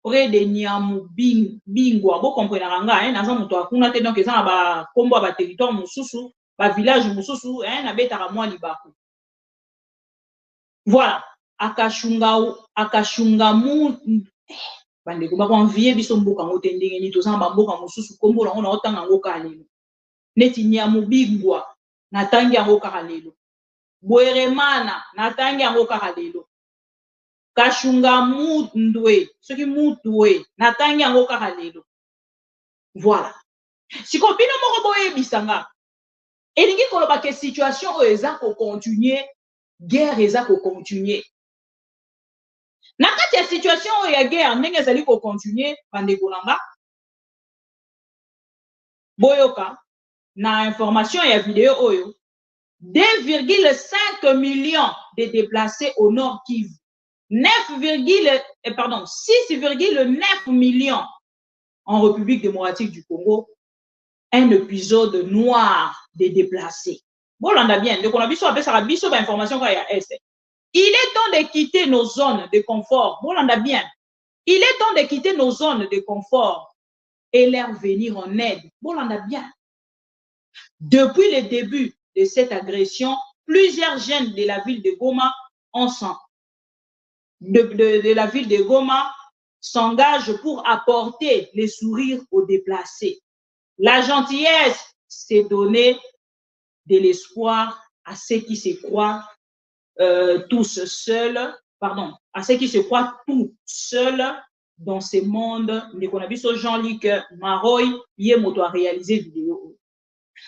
Speaker 1: près de Nyamubingwa. Vous comprenez, naza muto akuna te donc eza ba kombo ba territoire mususu, ba village mususu, na betara mwa libaku. Voilà, akashunga mu bandeko bakonvie biso mboka ngo te ndenge ni tozanga bamboka mosusu kombo nango na otanga ngo kaka lelo neti Nyamubingwa natangi yango kaka lelo, Bweremana natangi yango kaka lelo, Kashunga Mundwe soki Mutwe natangi yango kaka lelo. Voilà, siko bino moko boyebisanga elingi koloba ke situation oyo eza kocontinue, guerre eza kocontinue. Na kati ya situation oyo ya guerre ndenge ezali kocontinue bandeko nanga boyoka na information ya vidéo oyo 2,5 millions de déplacés au Nord Kivu, 6,9 millions en République démocratique du Congo, un épisode noir de déplacés. Bon, on a bien, donc on a vu ça, ça a vu ça, information qu'il y a. Il est temps de quitter nos zones de confort. Bon, on a bien. Il est temps de quitter nos zones de confort et leur venir en aide. Bon, on a bien. Depuis le début de cette agression, plusieurs jeunes de la ville de Goma s'engagent pour apporter les sourires aux déplacés. La gentillesse, c'est donner de l'espoir à ceux qui se croient tous seuls pardon, à ceux qui se croient tout seuls dans ce monde. Ndeko na biso Jean-Luc Maroy, ye moto a réalisé vidéo.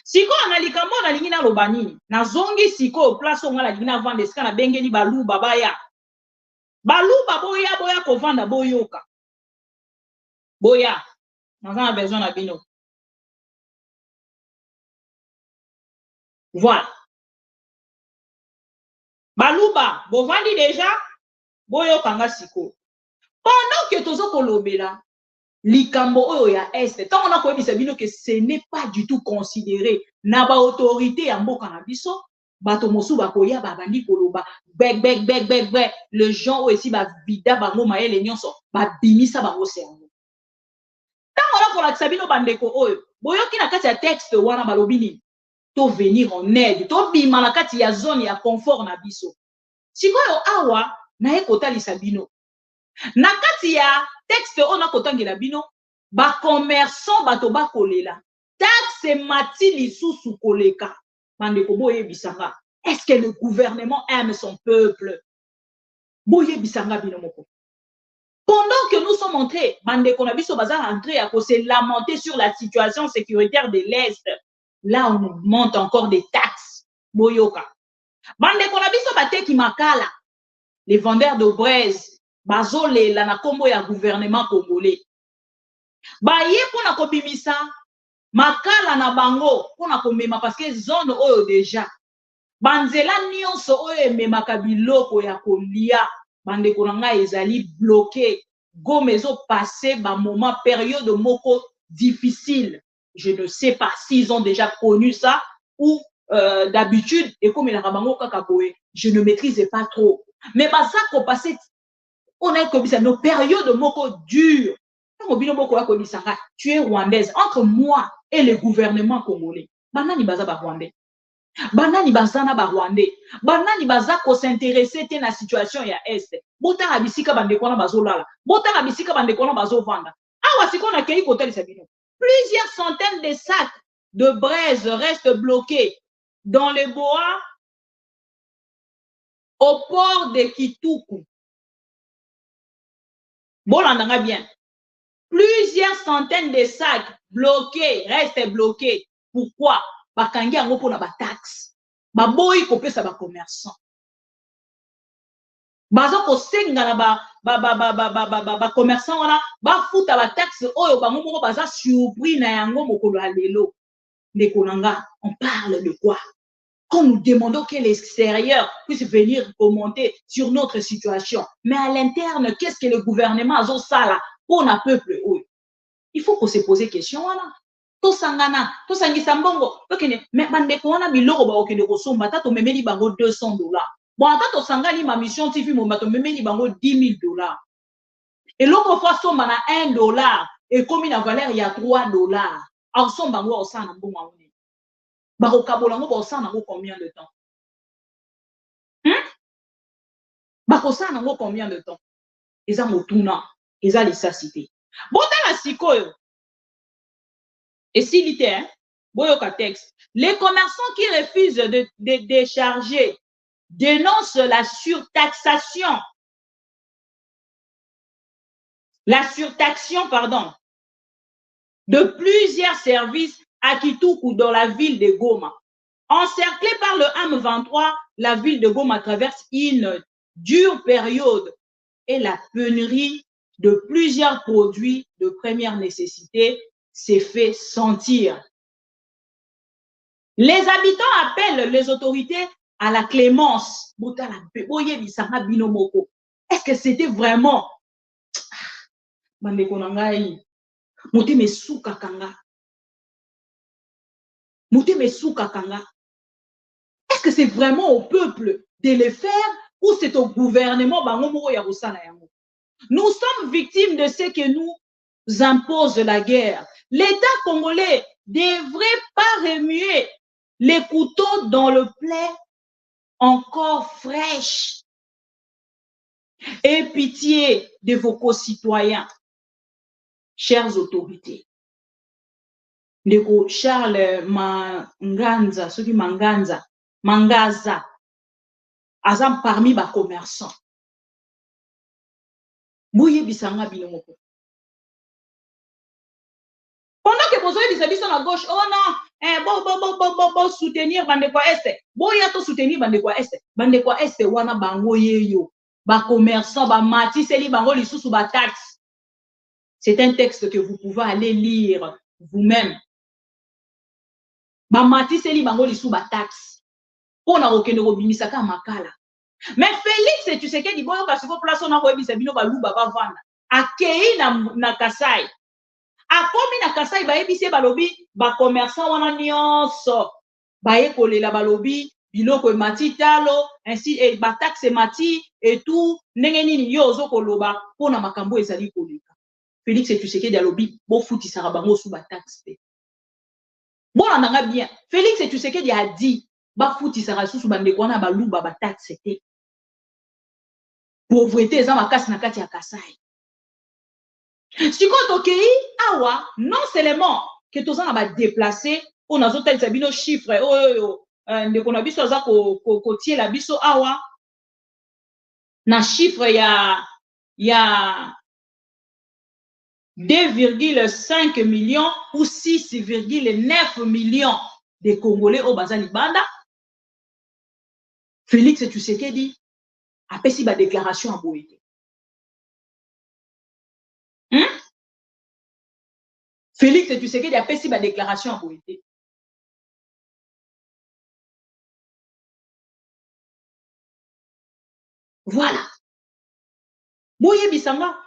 Speaker 1: Siko na likambo na lingi na loba nini na zongi siko place onga la lingi na vendre sika na bengeli baluba baya boya ko vanda boyoka boya na besoin na bino. Voilà. Baluba bovandi déjà boyoka nga siko. Pendant que tozo kolobela likambo oyo ya est, tant on a koyebisa bino que ce n'est pas du tout considéré na ba autorité ya mboka na biso, bato mosu bakoya babandi koloba bek le gens oyo esi ba vida bango mayele nyonso ba bimisa bango cerveau. Tant on a kolakisa bino bandeko oyo boyoki na kati ya texte wana balobi nini to venir en aide to bima na kati ya zone ya confort na biso. Sikoyo awa na ekotalisa bino na kati ya texte on a kotangela bino ba commerçant bato bakolela taxe mati lisusu koleka bandeko boyebisanga. Est-ce que le gouvernement aime son peuple? Boyebisanga bino moko. Pendant que nous sommes entrés, bandeko na biso baza entré à se lamenter sur la situation sécuritaire de l'Est, là on augmente encore des taxes. Boyoka. Bandeko na biso bateki makala, les vendeurs de braise bazole la na kombo ya gouvernement congolais. Baye pona kobimisa makala na bango pona komema parce que zone oyo déjà banzela nyonso oyo ememaka biloko ya kolia bandeko na ngai ezali bloqué. Goma ezo passé ba moment période moko difficile. Je ne sais pas s'ils ont déjà connu ça ou d'habitude et comme il a bango kaka boye, je ne maîtrise pas trop. Mais ça qu'on passé on a comme ça nos périodes moko dures. Tu es rwandaise. Entre moi et le gouvernement congolais, banani baza ba rwandais. Banani baza na ba rwandais. Banani baza ko s'intéresser te na situation ya est. Bota na bisika bandeko na bazolala. Bota na bisika bandeko na bazovanda. Awa siko na kei kotel sabino. Plusieurs centaines de sacs de braise restent bloqués dans les bois au port de Kituku. Bon, on en a bien. Plusieurs centaines de sacs bloqués, restent bloqués. Pourquoi? Bakangi yango pona ba taxe. Ba boyi kopesa ba commerçant. Bazo ko senga na ba commerçant wana ba futa ba taxe oyo bango moko baza surpris na yango mokolo ya lelo. Ndekonanga, on parle de quoi? Quand nous demandons que l'extérieur puisse venir commenter sur notre situation. Mais à l'interne, qu'est-ce que le gouvernement a ça là pour un peuple? Il faut qu'on se pose des questions. To sangana, to sangisa mbongo. Mais bandeko wana biloko ba okende ko somba tato memeli bango $200. Bon, tato sangani ma mission TV mo mato memeli bango $10,000. Et l'autre fois somba na $1 et comme la valeur il y a $3. Alors somba bango au sana mbongo. Barokabolango bosana ngo combien de temps? Bakosana ngo combien de temps? Eza motuna, eza lisasité. Bota la sikoyo. Et s'il était, boyoka texte. Les commerçants qui refusent de décharger dénoncent la surtaxation. La surtaxation, pardon, de plusieurs services à Kituku dans la ville de Goma. Encerclée par le M23, la ville de Goma traverse une dure période et la pénurie de plusieurs produits de première nécessité s'est fait sentir. Les habitants appellent les autorités à la clémence. Est-ce que c'était vraiment est-ce que c'est vraiment au peuple de le faire ou c'est au gouvernement? Nous sommes victimes de ce que nous impose la guerre. L'État congolais devrait pas remuer les couteaux dans le plaie encore fraîche. Aie pitié de vos concitoyens, chères autorités. Ndeko Charles Manganza, ceux qui Mangaza, Azam parmi les commerçants. Boye bisanga bino moko. Pendant que vous avez des à gauche, oh non, bon, soutenir bande quoi est, boya to soutenir bande quoi est, wana bango yeyo, ba commerçant, ba mati, seli bango li sous ba taxe. C'est un texte que vous pouvez aller lire vous-même. Ba mati seli bango li sous ba taxe. Pona okende robimisaka makala. Mais Félix, tu sais que di boyo kasi ko place on a robisa bino ba luba ba vanda. Akei na Kasai. Akomi na Kasai ba ebise balobi ba commerçant wana nyonso ba ekolela balobi biloko emati talo ainsi et ba taxe mati et tout ndenge nini yo ozo koloba pona makambo ezali koleka. Félix tu sais que di alobi bo futi sara bango sous ba taxe te. Bon nanga bien. Félix tu sais que di a dit ba futi sara sous bande kwana ba luba ba taxe te. Pauvreté eza makasi na kati ya Kasai. Si quand ok, awa, non seulement que tous on va déplacer, on a zotel sabino chiffre, de qu'on a biso za ko tie la biso awa, na chiffre ya 2,5 millions ou 6,9 millions de Congolais au Bazali Banda. Félix Tshisekedi a fait si ba déclaration à Boété. Félix Tshisekedi a fait si ma déclaration en Boété. Voilà. Boye bisanga.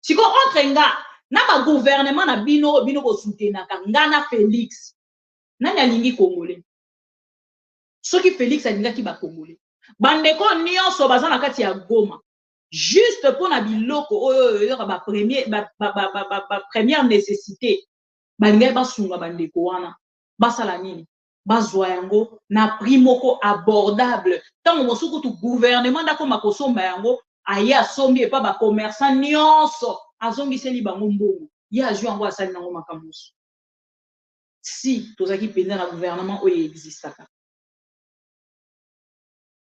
Speaker 1: Si on entre nga, na ba gouvernement na bino ko soutenaka ngana Félix. Nani alingi Congolais. Soki Félix alinga ki ba Congolais. Bandeko nyonso baza na kati ya Goma. Juste pour na biloko ba première nécessité. Balinga ba sunga bandeko wana. Basala nini? Bazwa yango na prix moko abordable. Tant mosuku tu gouvernement dako makosomba yango aya sombi et pas ba commerçant nyonso azongi seli bango mbongo. Ya azwa yango asali nango makamusu. Si tozaki penza na gouvernement oyo existaka.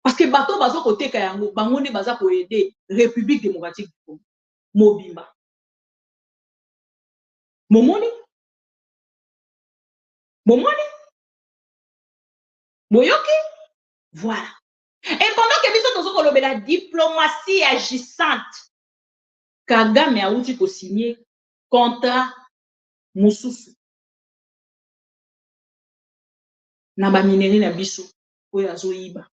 Speaker 1: Parce que bato bazo koteka yango bango ne baza ko aider République démocratique du Congo. Mobimba. Momoni? Boyoki? Voilà. Et pendant que nous sommes dans la diplomatie agissante, Kagame a outil pour signer contrat Moussousou. Naba minerie na biso oyo azoyiba.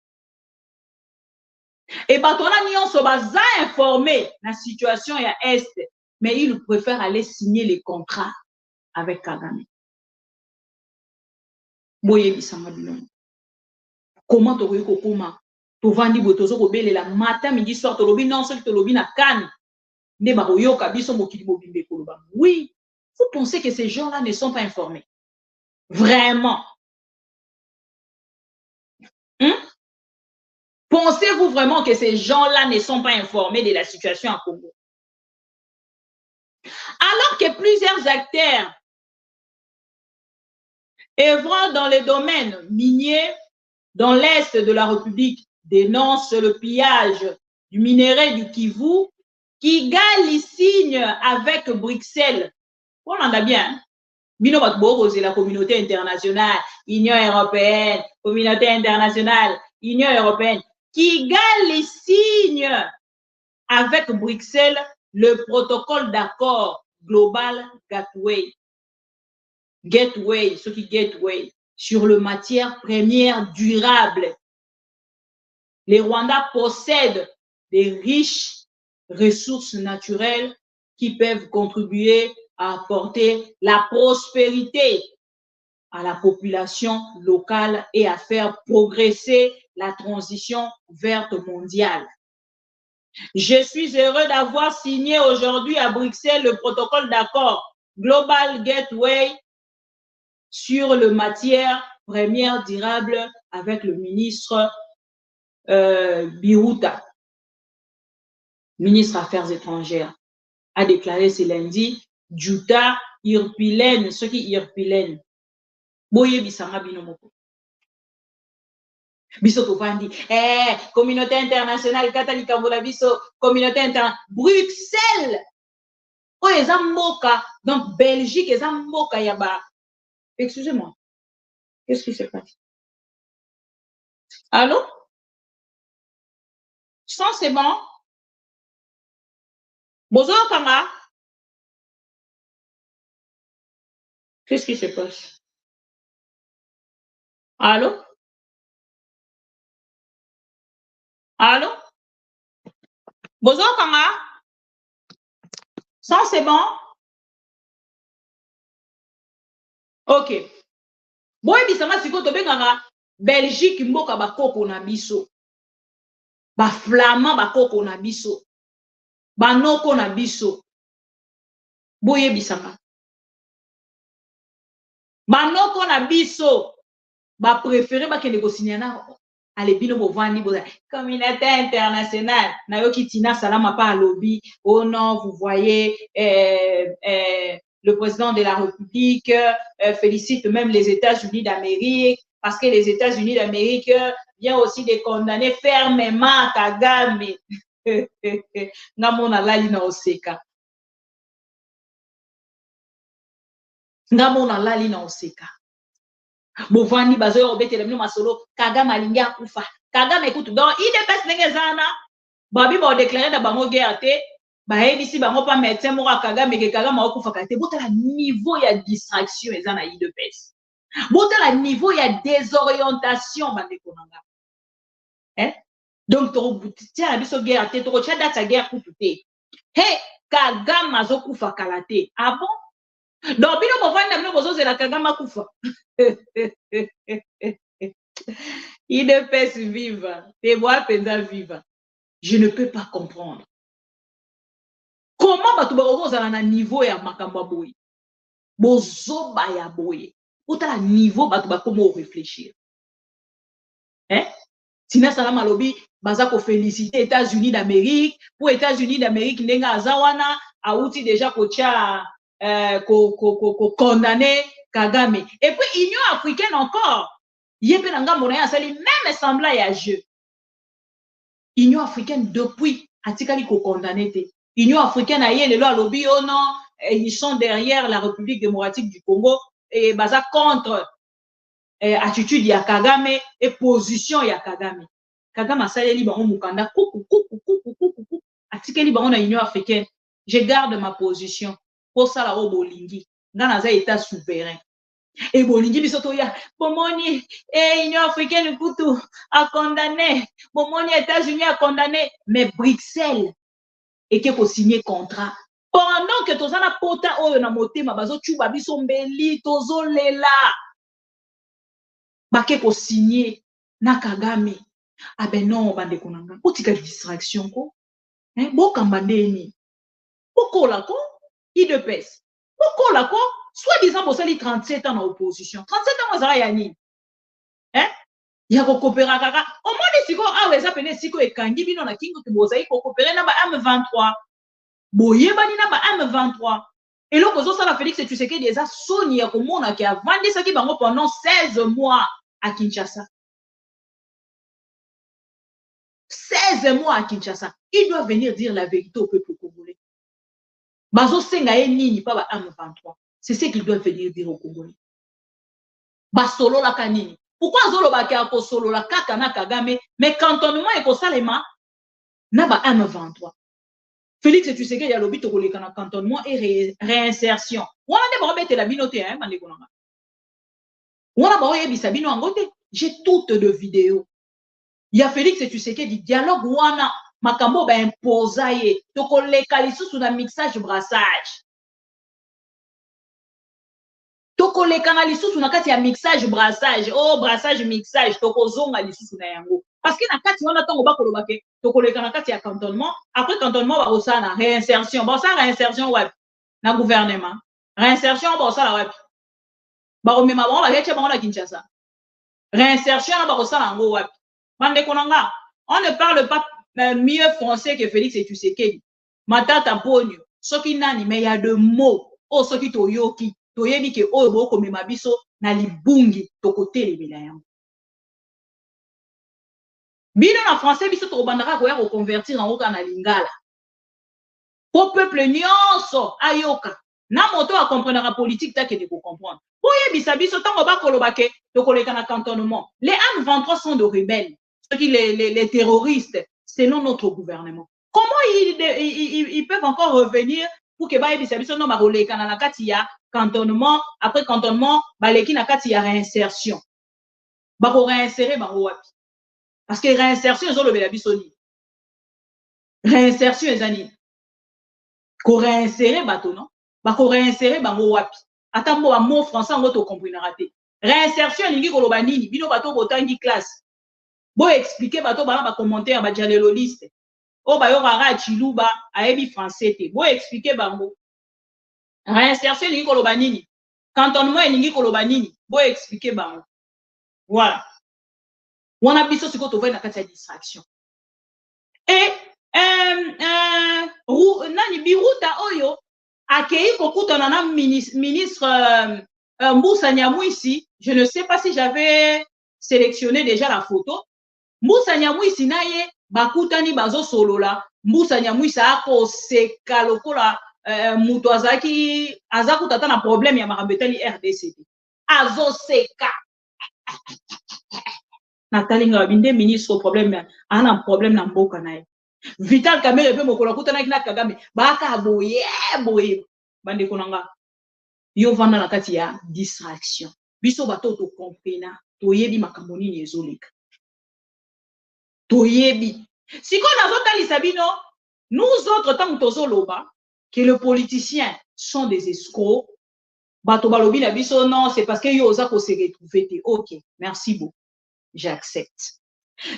Speaker 1: Et batona nyonso baza informé la situation ya Est, mais il préfère aller signer les contrats avec Kagame. Boye bisanga bilongo. Comment tu veux kokoma? Tu vandi botozo ko belela matin midi soir to lobi non soki to lobi na kan. Ne ba yoka biso mokili mobimbe koloba. Oui, vous pensez que ces gens-là ne sont pas informés? Vraiment? Pensez-vous vraiment que ces gens-là ne sont pas informés de la situation à Congo? Alors que plusieurs acteurs œuvrant dans les domaines miniers dans l'est de la République dénoncent le pillage du minerai du Kivu, Kigali signe avec Bruxelles. On en a bien. Bino batbo c'est la communauté internationale, Union européenne, communauté internationale, Union européenne. Kigali signe avec Bruxelles le protocole d'accord global Gateway sur les matières premières durables. Les Rwandais possèdent des riches ressources naturelles qui peuvent contribuer à apporter la prospérité à la population locale et à faire progresser la transition verte mondiale. Je suis heureux d'avoir signé aujourd'hui à Bruxelles le protocole d'accord Global Gateway sur les matières premières durables avec le ministre Biruta, ministre Affaires étrangères, a déclaré ce lundi Juta Irpilen, ce qui Irpilen. Boye bisanga binomoko. Biso tovandi, communauté internationale, Katali Kambola Biso, communauté internationale, Bruxelles. Oh, les mboka, donc Belgique, les mboka yaba. Excusez-moi, qu'est-ce qui se passe? Allô? Sans c'est bon? Bonjour, Kama. Qu'est-ce qui se passe? Allô? Allô? Bonjour, Kama. Sans c'est bon? Ok. Boy, bisama siko to benganga Belgique mboka bakoko na biso. Ba flamand bakoko na biso. Ba noko na biso. Boye bisama. Ba noko na biso. Ba préféré ba kende ko signana ale bino bovandi boza communauté internationale na yo kitina salama pa lobby. Oh non, vous voyez le président de la République félicite même les États-Unis d'Amérique parce que les États-Unis d'Amérique viennent aussi de condamner fermement Kagame. Ngamona lali na oseka. Ngamona lali na oseka. Bovandi bazo obetela bino masolo Kagame alingi akufa. Kagame écoute donc il dépasse nengezana. Babi ba déclarer da bango guerre te. Ba ebisi bango pa médecin moko Kagame ke Kagame akufa kate. Botala niveau ya distraction ezana IDPS. Botala niveau ya désorientation bandeko nanga. Donc to tiens biso guerre te to tia date ya guerre kutu te. Hey, Kagame azokufa kala te. Ah bon? Donc bino bovandi bino bozozela Kagame akufa. IDPS viva, te bois penza viva. Je ne peux pas comprendre. Comment batu bazozala na niveau ya makambo boye? Bozoba ya boye. Otala niveau batu bakomo réfléchir. Tina Salama Lobi, baza ko féliciter États-Unis d'Amérique. Pour États-Unis d'Amérique, nenga azawana a outi déjà ko tia condamner Kagame. Et puis Union africaine encore. Yépe nanga moyen sali même semblant ya jeu. Union africaine depuis atikali ko condamner te. Union africaine a yé le loi lobby oh non, ils sont derrière la République démocratique du Congo et baza contre attitude ya Kagame et position ya Kagame. Kagame asaleli bango mukanda kuku atikeli bango na Union africaine. Je garde ma position pour ça la bolingi. Ngana za état souverain. Et bolingi bisoto ya bomoni Union africaine kutu a condamné, bomoni États-Unis a condamné, mais Bruxelles et qui a signé contrat. Pendant que tozana pota oyo na motema bazo chuba biso mbeli tozo lela. Bake ko signé na Kagame. Ah ben non bandeko nanga. Otika distraction ko. Bokamba ndeni. Bokola ko IDPS. Bokola ko soi-disant bosali 37 ans en opposition. 37 ans ezala ya nini? Ya ko coopérer kaka. Au moins siko awe eza pene siko ekangi bino na kingo ke bozali ko coopérer na ba M23. Boyebani na ba M23. Et là kozo sala Félix Tshisekedi eza soni ya komona ke avandisa ki bango pendant 16 mois à Kinshasa. 16 mois à Kinshasa. Il doit venir dire la vérité au peuple congolais. Bazo senga ye nini pa ba M23. C'est ce qu'il doit venir dire aux Congolais. Basolo la kanini. Pourquoi zolo ba ka ko solo la kaka na Kagame mais cantonnement et ko salema na ba M23. Félix Tshisekedi ya lobi to koleka na cantonnement et réinsertion. Wana de ba bete la binote hein mande konanga. Wana ba yebisa bino angote. J'ai toutes de vidéos. Il y a Félix Tshisekedi dialogue wana makambo ba imposa ye to koleka lisusu na mixage brassage. Toko le kana lisusu na kati ya mixage brassage. Oh brassage mixage toko zonga lisusu na yango. Parce que na kati wana tongo bakolo bake toko le kana kati ya cantonnement. Après cantonnement ba osana réinsertion. Ba osana réinsertion wapi? Na gouvernement. Réinsertion ba osana wapi? Ba omema ba ba yeche ba na Kinshasa. Réinsertion ba osana ngo wapi? Bande konanga. On ne parle pas mieux français que Félix Tshisekedi. Matata ponyo. Soki nani mais il y a de mots. Oh soki toyoki. Toyebi ke oyo boko mema biso na libungi tokotelemela yango. Bino en français, biso to bandara ko ya reconvertir en oka na lingala. Pour peuple nyonso ayoka. Na moto a comprendre la politique ta ke de comprendre. Oye bisa biso tango ba kolobake to koleka na cantonnement. Les M23 sont de rebelles. Ceux qui les terroristes selon notre gouvernement. Comment ils peuvent encore revenir pour que ba bisa biso no ba koleka na kati ya cantonnement, après cantonnement, baleki na kati ya réinsertion. Ba ko réinsérer ba wapi. Parce que réinsertion ils ont le belabisoni. Réinsertion ezani. Ko réinsérer bato non? Ba ko réinsérer bango wapi. Atambo ba mot français ngo to comprendre raté. Réinsertion lingi ko loba nini? Bino bato botangi classe. Bo expliquer bato ba commentaire ba jalelo liste. O ba yo rara chiluba ayebi français te. Bo expliquer bango. Réinsertion lingi ko loba nini? Cantonnement lingi ko loba nini? Bo expliquer bango. Voilà. On a besoin de trouver une distraction. Et nani biruta oyo akei kokuta na ministre Mbusa Nyamwisi, je ne sais pas si j'avais sélectionné déjà la photo. Mbusa Nyamwisi naye bakutani bazo solola. Mbusa Nyamwisi ako seka lokola muto azaki azakuta na problème ya marambetali RDC. Azo seka. Nathalie Ngabinde ministre au problème ana problème na mboka naye. Vital Kamerhe pe mokola kutana kina Kagame baka boye bande konanga yo vanda na kati ya distraction. Biso bato to comprena to yebi makambo nini ezoleka. To yebi. Siko nazotalisa bino nous autres tant tozoloba que les politiciens sont des escrocs. Bato balobi na biso non, c'est parce que yo oza ko se retrouver. OK, merci beaucoup. J'accepte.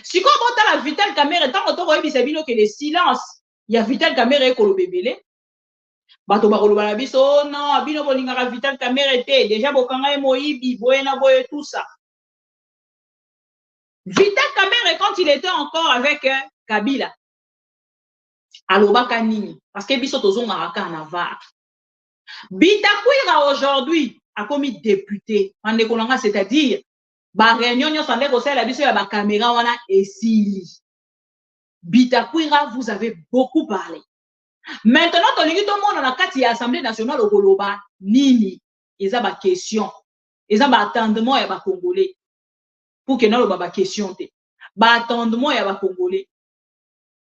Speaker 1: Si comme on la Vital Kamerhe, tant qu'on voit bisabino que le silence, il y a Vital Kamerhe et Kolo Bébélé. Bato Barolo Balabiso, non, Abino Bolingara Vital Kamerhe était déjà Bokanga et Moïbi, Boena Boye, tout ça. Vital Kamerhe, quand il était encore avec Kabila, Aloba Kanini, parce que Biso Tozon Maraka Navar. Bitakwira aujourd'hui a commis député, c'est-à-dire, ba réunion nyo sande ko sala biso ya ba caméra wana esili. Bitakwira, vous avez beaucoup parlé. Maintenant tolingi to mona na kati ya Assemblée nationale au Koloba nini eza ba question. Eza ba attendement ya ba Congolais. Pour que na lo ba question te. Ba attendement ya ba Congolais.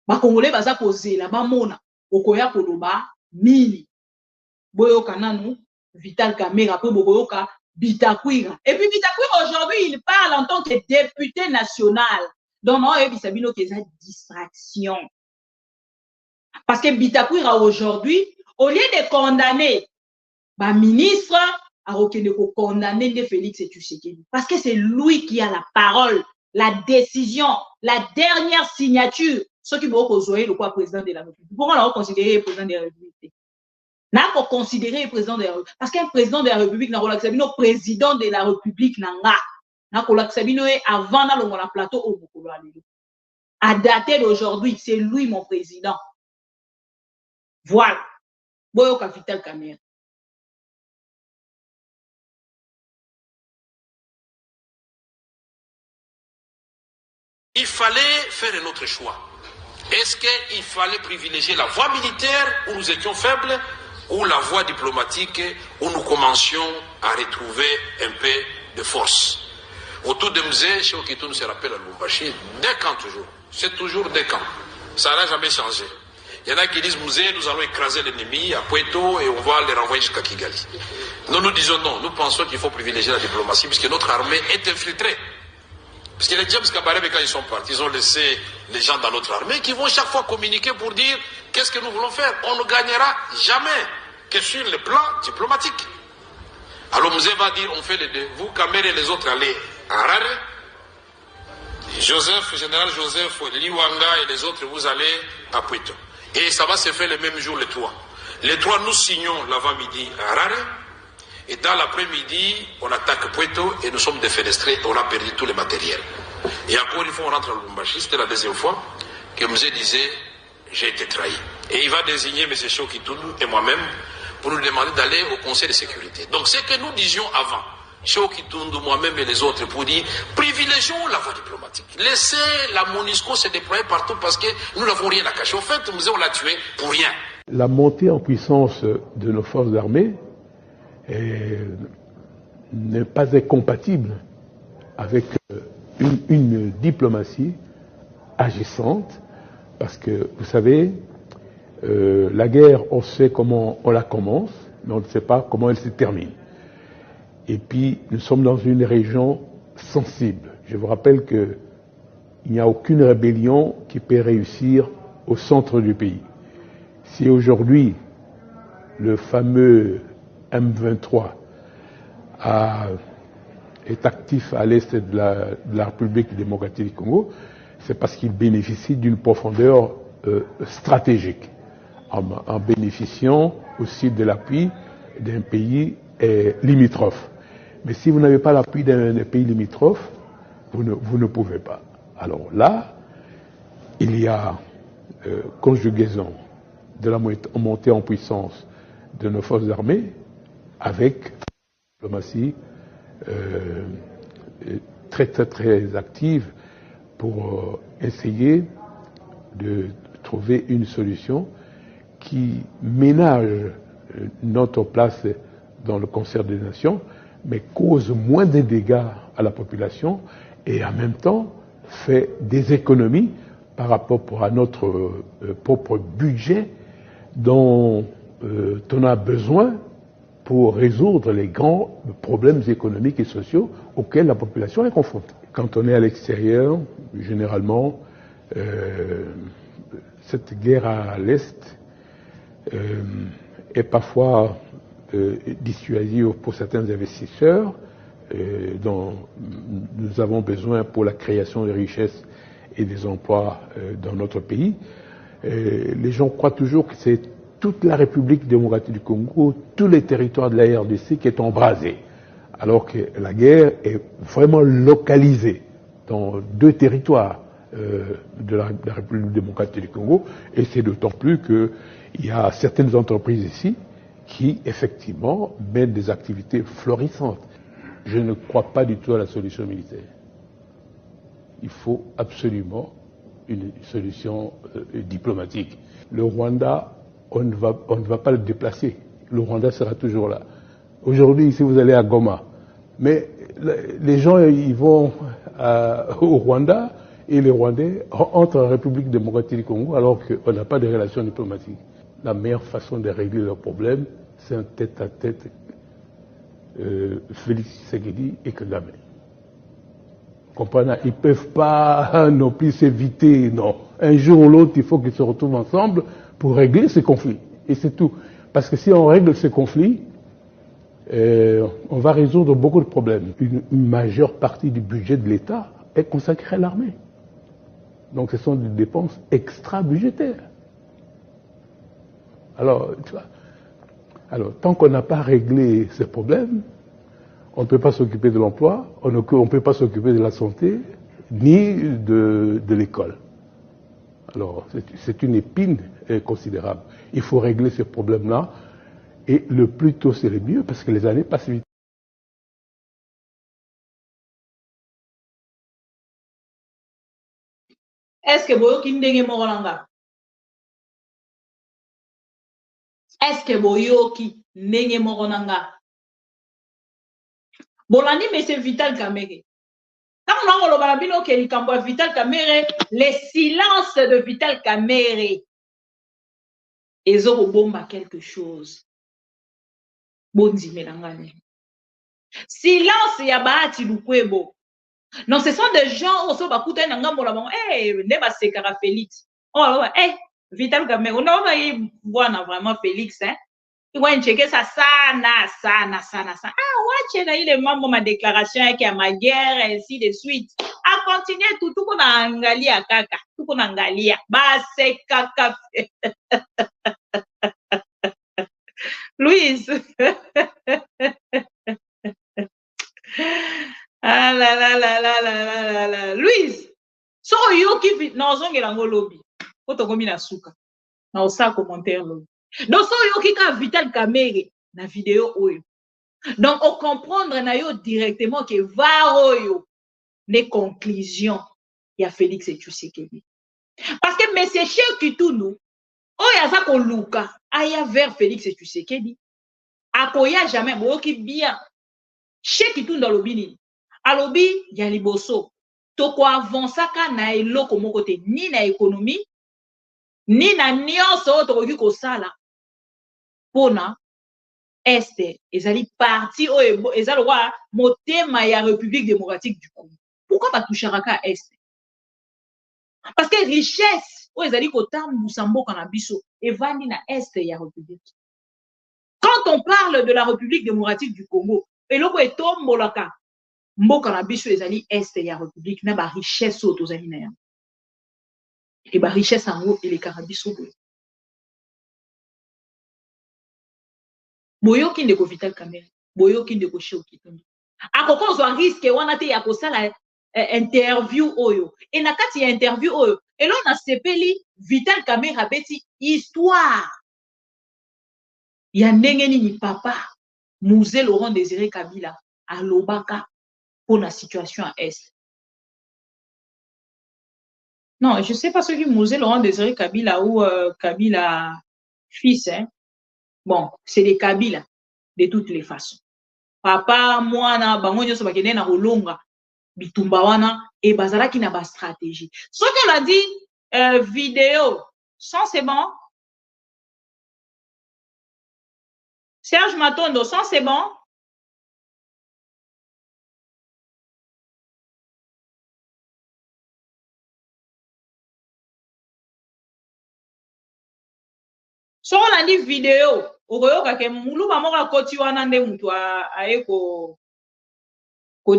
Speaker 1: Ba Congolais baza kozela ba mona okoya Koloba nini. Boyo kananu Vital Kamerhe po boyoka Bitakwira. Et puis Bitakwira aujourd'hui, il parle en tant que député national. Donc non, il s'agit de distraction. Parce que Bitakwira aujourd'hui, au lieu de condamner le ministre, il a condamné Félix Tshisekedi. Parce que c'est lui qui a la parole, la décision, la dernière signature. Ce qui va considérer le président de la République. Pourquoi on l'a considéré le président de la République? N'a pas considéré le président de la République. Parce qu'un président de la République, n'a pas président de la République, n'a pas avant dans le plateau au Bokolo. À dater d'aujourd'hui, c'est lui mon président. Voilà. Boyo Vital Kamerhe.
Speaker 6: Il fallait faire un autre choix. Est-ce qu'il fallait privilégier la voie militaire où nous étions faibles ou la voie diplomatique où nous commencions à retrouver un peu de force? Autour de Mzé, chez Okitoun se rappelle à Lubumbashi, des camps toujours. C'est toujours des camps. Ça n'a jamais changé. Il y en a qui disent Mzé, nous allons écraser l'ennemi à Puerto et on va les renvoyer jusqu'à Kigali. Nous disons non. Nous pensons qu'il faut privilégier la diplomatie puisque notre armée est infiltrée. Parce que les James Kabarebe, quand ils sont partis, ils ont laissé les gens dans notre armée qui vont chaque fois communiquer pour dire qu'est-ce que nous voulons faire. On ne gagnera jamais que sur le plan diplomatique. Alors Mzé va dire, on fait les deux. Vous, Kamerhe et les autres, allez à Harare. Joseph, général Joseph, Liwanga et les autres, vous allez à Puerto. Et ça va se faire le même jour, les trois. Les trois, nous signons l'avant-midi à Harare. Et dans l'après-midi, on attaque Puerto et nous sommes défenestrés et on a perdu tout le matériel. Et encore une fois, on rentre à Lubumbashi. C'était la deuxième fois que Mzé disait, j'ai été trahi. Et il va désigner M. Chokitoun et moi-même pour nous demander d'aller au Conseil de sécurité. Donc, ce que nous disions avant, chez Okitundu, moi-même et les autres, pour dire, privilégions la voie diplomatique. Laissez la MONUSCO se déployer partout parce que nous n'avons rien à cacher. En fait, on l'a tué pour rien.
Speaker 7: La montée en puissance de nos forces armées n'est pas incompatible avec une diplomatie agissante, parce que, vous savez, la guerre, on sait comment on la commence, mais on ne sait pas comment elle se termine. Et puis, nous sommes dans une région sensible. Je vous rappelle qu'il n'y a aucune rébellion qui peut réussir au centre du pays. Si aujourd'hui, le fameux M23 est actif à l'est de la République démocratique du Congo, c'est parce qu'il bénéficie d'une profondeur stratégique, en bénéficiant aussi de l'appui d'un pays limitrophe. Mais si vous n'avez pas l'appui d'un pays limitrophe, vous ne pouvez pas. Alors là, il y a conjugaison de la montée en puissance de nos forces armées avec une diplomatie très active pour essayer de trouver une solution qui ménage notre place dans le concert des nations, mais cause moins de dégâts à la population et en même temps fait des économies par rapport à notre propre budget dont on a besoin pour résoudre les grands problèmes économiques et sociaux auxquels la population est confrontée. Quand on est à l'extérieur, généralement, cette guerre à l'Est est parfois dissuasive pour certains investisseurs dont nous avons besoin pour la création de richesses et des emplois dans notre pays. Les gens croient toujours que c'est toute la République démocratique du Congo, tous les territoires de la RDC qui est embrasé, alors que la guerre est vraiment localisée dans 2 territoires de la République démocratique du Congo, et c'est d'autant plus qu'il y a certaines entreprises ici qui, effectivement, mènent des activités florissantes. Je ne crois pas du tout à la solution militaire. Il faut absolument une solution diplomatique. Le Rwanda, on ne va pas le déplacer. Le Rwanda sera toujours là. Aujourd'hui, si vous allez à Goma, mais les gens ils vont au Rwanda et les Rwandais entrent en République démocratique du Congo alors qu'on n'a pas de relations diplomatiques. La meilleure façon de régler leurs problèmes, c'est un tête-à-tête Félix Tshisekedi et Kagame. Comprenez? Ils ne peuvent pas non plus s'éviter, non. Un jour ou l'autre, il faut qu'ils se retrouvent ensemble pour régler ces conflits. Et c'est tout. Parce que si on règle ces conflits, on va résoudre beaucoup de problèmes. Une majeure partie du budget de l'État est consacrée à l'armée. Donc ce sont des dépenses extra-budgétaires. Alors, tu vois, tant qu'on n'a pas réglé ces problèmes, on ne peut pas s'occuper de l'emploi, on ne peut pas s'occuper de la santé, ni de l'école. Alors, c'est une épine considérable. Il faut régler ces problèmes-là, et le plus tôt c'est le mieux, parce que les années passent vite.
Speaker 1: Est-ce que boyoki ndenge moko nanga? Est-ce que boyoki ndenge moko nanga? Bolandi monsieur Vital Kamerhe. Quand on a le balabino qui est Vital Kamerhe, les silences de Vital Kamerhe, ils ont bomba quelque chose. Bondi melangane. Silence ya Bahati Lukwebo. Non, ce sont des gens aussi bakuta na ngambo la bon. Ne ba sekara Félix. Oh Vital Kamerhe, on a bwana vraiment Félix hein. Wanchekesa sana. Wachena ile mambo ma déclaration yake ya maguerre ainsi de suite. A continuer tuko na angalia kaka. Tuko na angalia. Base kaka. Louise. Ah la. Louise. So yoki na ozongela ngolobi. Otokomi na suka. Na osa commentaire lo. Donc so yoki ka Vital Kamerhe na vidéo oyo. Donc, on comprendre directement que varoyo les conclusions il y a Félix et Tshisekedi. Parce que M. Cheikh Kitulu, oyaza ko luka aya vers Félix et Tshisekedi. Akoya jamais boyoki bien. Cheikh Kitulu dans lobby alobi ya liboso. Toko avansaka na eloko moko te ni na économie ni na nyonso tokoki kosala pona Est ezali parti oyo ezali wa motema ya République démocratique du Congo. Pourquoi pas toucher à Est? Parce que richesse oyo ezali kotambusa mboka na biso evandi na Est ya République. Quand on parle de la République démocratique du Congo, eloko etombolaka mboka na biso ezali Est ya République na ba richesse oyo tozali na yango. Et ba richesse yango elekaka biso boye. Boyoki ndeko Vital Kamerhe, boyoki ndeko Cheikh Kitulu. Akokozwa risque wana te ya kosala interview oyo. Et na kati ya interview oyo, elo na sepeli Vital Kamerhe abeti histoire. Ya ndenge nini papa Musée Laurent Désiré Kabila alobaka pour la situation à Est. Non, je sais pas ce que Musée Laurent Désiré Kabila ou Kabila fils, hein. Bon, c'est des Kabila, de toutes les façons. Papa, moi, bango nyoso bakende na kolonga bitumba wana et bazalaki na ba stratégie. Ce qu'elle a dit vidéo, sans c'est bon. Serge Matondo, sans c'est bon. So on a dit vidéo, okoyoka ke muluba moko koti wana nde mutu aye ko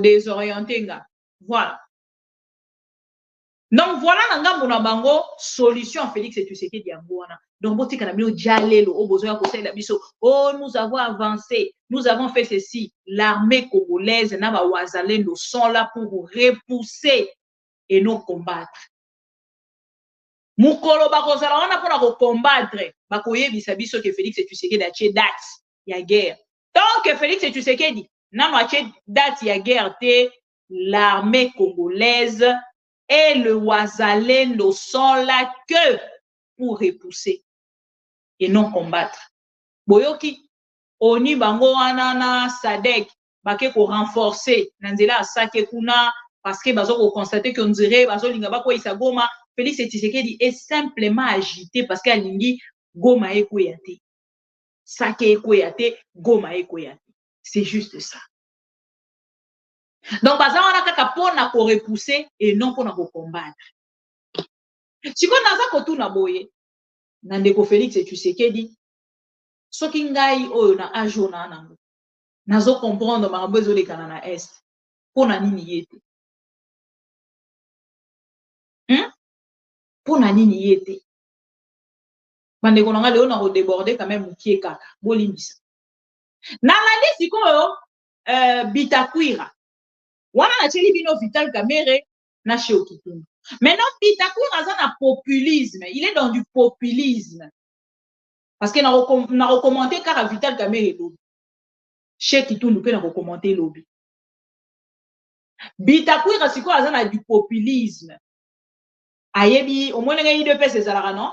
Speaker 1: désorienter nga. Voilà. Donc voilà nanga mona bango solution Félix et Tshisekedi yango wana. Donc botika na bino jalelo o besoin ko sala biso. Oh, nous avons avancé, nous avons fait ceci. L'armée congolaise na ba wazalendo sont là pour repousser et non combattre. Mukolo bakozala wana pona ko combattre bakoyebisa biso ke Félix et Tshisekedi atie date ya guerre. Tant que Félix et Tshisekedi n'a atie date ya guerre te, l'armée congolaise et le wazalendo sont là que pour repousser et non combattre. Boyoki oni bango wana na Sadek bake ko renforcer na nzela asake kuna parce que bazo ko constater que on dirait bazo linga bako isagoma. Félix Tshisekedi est simplement agité parce qu'Alingi Goma Ekoyate. Sake Ekoyate, Goma Ekoyate. C'est juste ça. Donc, baza wana kaka pona ko repousser et non pona ko combattre. Si on naza kotuna boye, na ndeko Félix Tshisekedi, soki ngai oyo na ajona nango. Nazo comprendre makambo ezolekana na Est. Pona nini yete? Pour nani yete bande konanga leo na déborder quand même mukie kaka bolimbisa na landi sikoyo Bitakwira wana na cheli bino Vital Kamerhe na Cheikh Kitulu. Maintenant Bitakwira ça na populisme, il est dans du populisme parce que na recommander car Vital Kamerhe lobby Cheikh Kitulu pe na recommander lobby Bitakwira sikoyo ça na du populisme. Ayebi au moins les deux pèses ezalaka non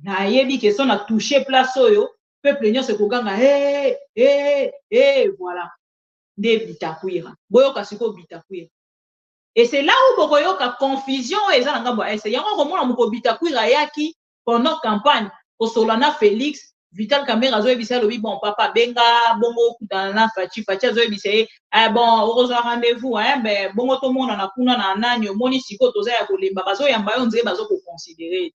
Speaker 1: na ayebi que son a touché place oyo peuple nyo se koganga voilà de Bitakwira boyoka siko Bitakwira et c'est là où boyoka confusion ezala ngambo ese yango komona moko Bitakwira yaki pendant campagne au Solana Félix Vital Kamerhe azo ebisa lobi bon papa benga bongo kutana na Fachi azo ebisa bon heureusement rendez-vous mais bongo to mona na kuna na nani omoni siko toza ya kolemba bazo yamba yo nzé bazo ko considérer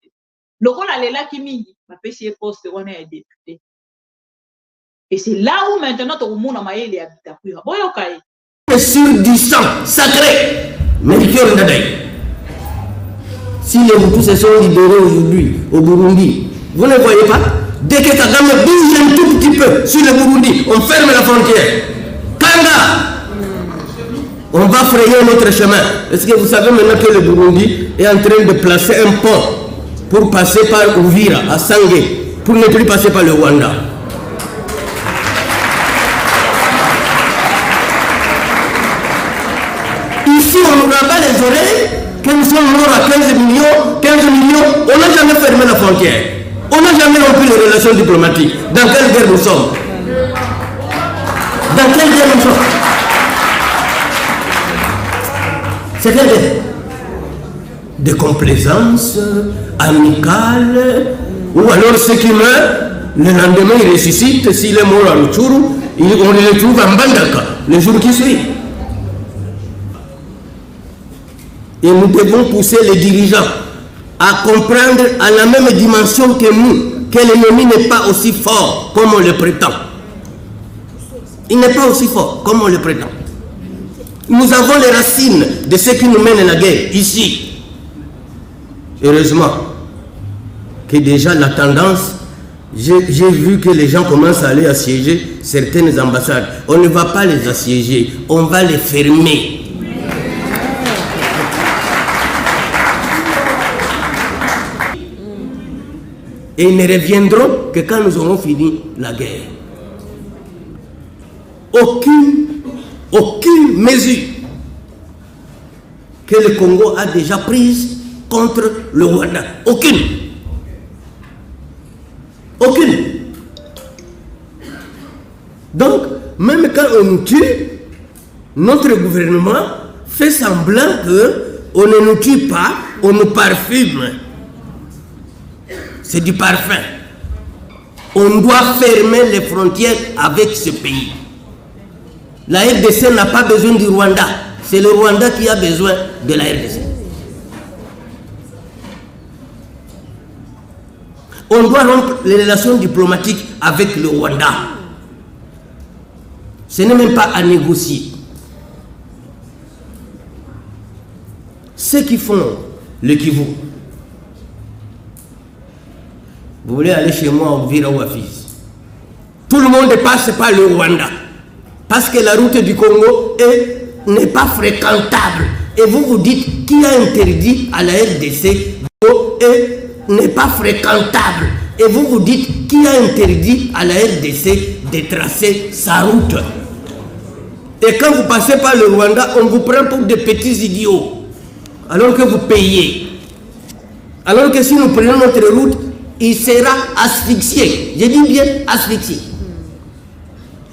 Speaker 1: lokola lela ki mingi ba pesi poste wana ya député et c'est là où maintenant to mona mayele ya Bitakwira boyoka
Speaker 8: sur du sang sacré Melchior Ndadaye. Si les Hutus se sont libérés aujourd'hui au Burundi, vous ne voyez pas? Dès que Kagame bouge un tout petit peu sur le Burundi, on ferme la frontière. Kanga, on va frayer notre chemin. Est-ce que vous savez maintenant que le Burundi est en train de placer un pont pour passer par Uvira, à Sangé, pour ne plus passer par le Rwanda? sommes morts à 15 millions, on n'a jamais fermé la frontière. On n'a jamais rompu les relations diplomatiques. Dans quelle guerre nous sommes? Dans quelle guerre nous sommes? C'est quelle guerre? De complaisance amicale, ou alors ceux qui meurent, le lendemain ils ressuscitent. S'il est mort à Rutshuru, on les trouve en Bandaka le jour qui suit. Et nous devons pousser les dirigeants à comprendre à la même dimension que nous que l'ennemi n'est pas aussi fort comme on le prétend. Il n'est pas aussi fort comme on le prétend. Nous avons les racines de ce qui nous mène la guerre ici. Heureusement que déjà la tendance, j'ai vu que les gens commencent à aller assiéger certaines ambassades. On ne va pas les assiéger, on va les fermer. Et ils ne reviendront que quand nous aurons fini la guerre. Aucune mesure que le Congo a déjà prise contre le Rwanda. Aucune. Donc, même quand on nous tue, notre gouvernement fait semblant qu'on ne nous tue pas, on nous parfume. C'est du parfum. On doit fermer les frontières avec ce pays. La RDC n'a pas besoin du Rwanda. C'est le Rwanda qui a besoin de la RDC. On doit rompre les relations diplomatiques avec le Rwanda. Ce n'est même pas à négocier. Ceux qui font le Kivu, vous voulez aller chez moi au Vira ou à Fizi, tout le monde passe par le Rwanda. Parce que la route du Congo n'est pas fréquentable. Et vous vous dites qui a interdit à la RDC n'est pas fréquentable. Et vous vous dites qui a interdit à la RDC de tracer sa route. Et quand vous passez par le Rwanda, on vous prend pour des petits idiots. Alors que vous payez. Alors que si nous prenons notre route, il sera asphyxié. Je dis bien asphyxié.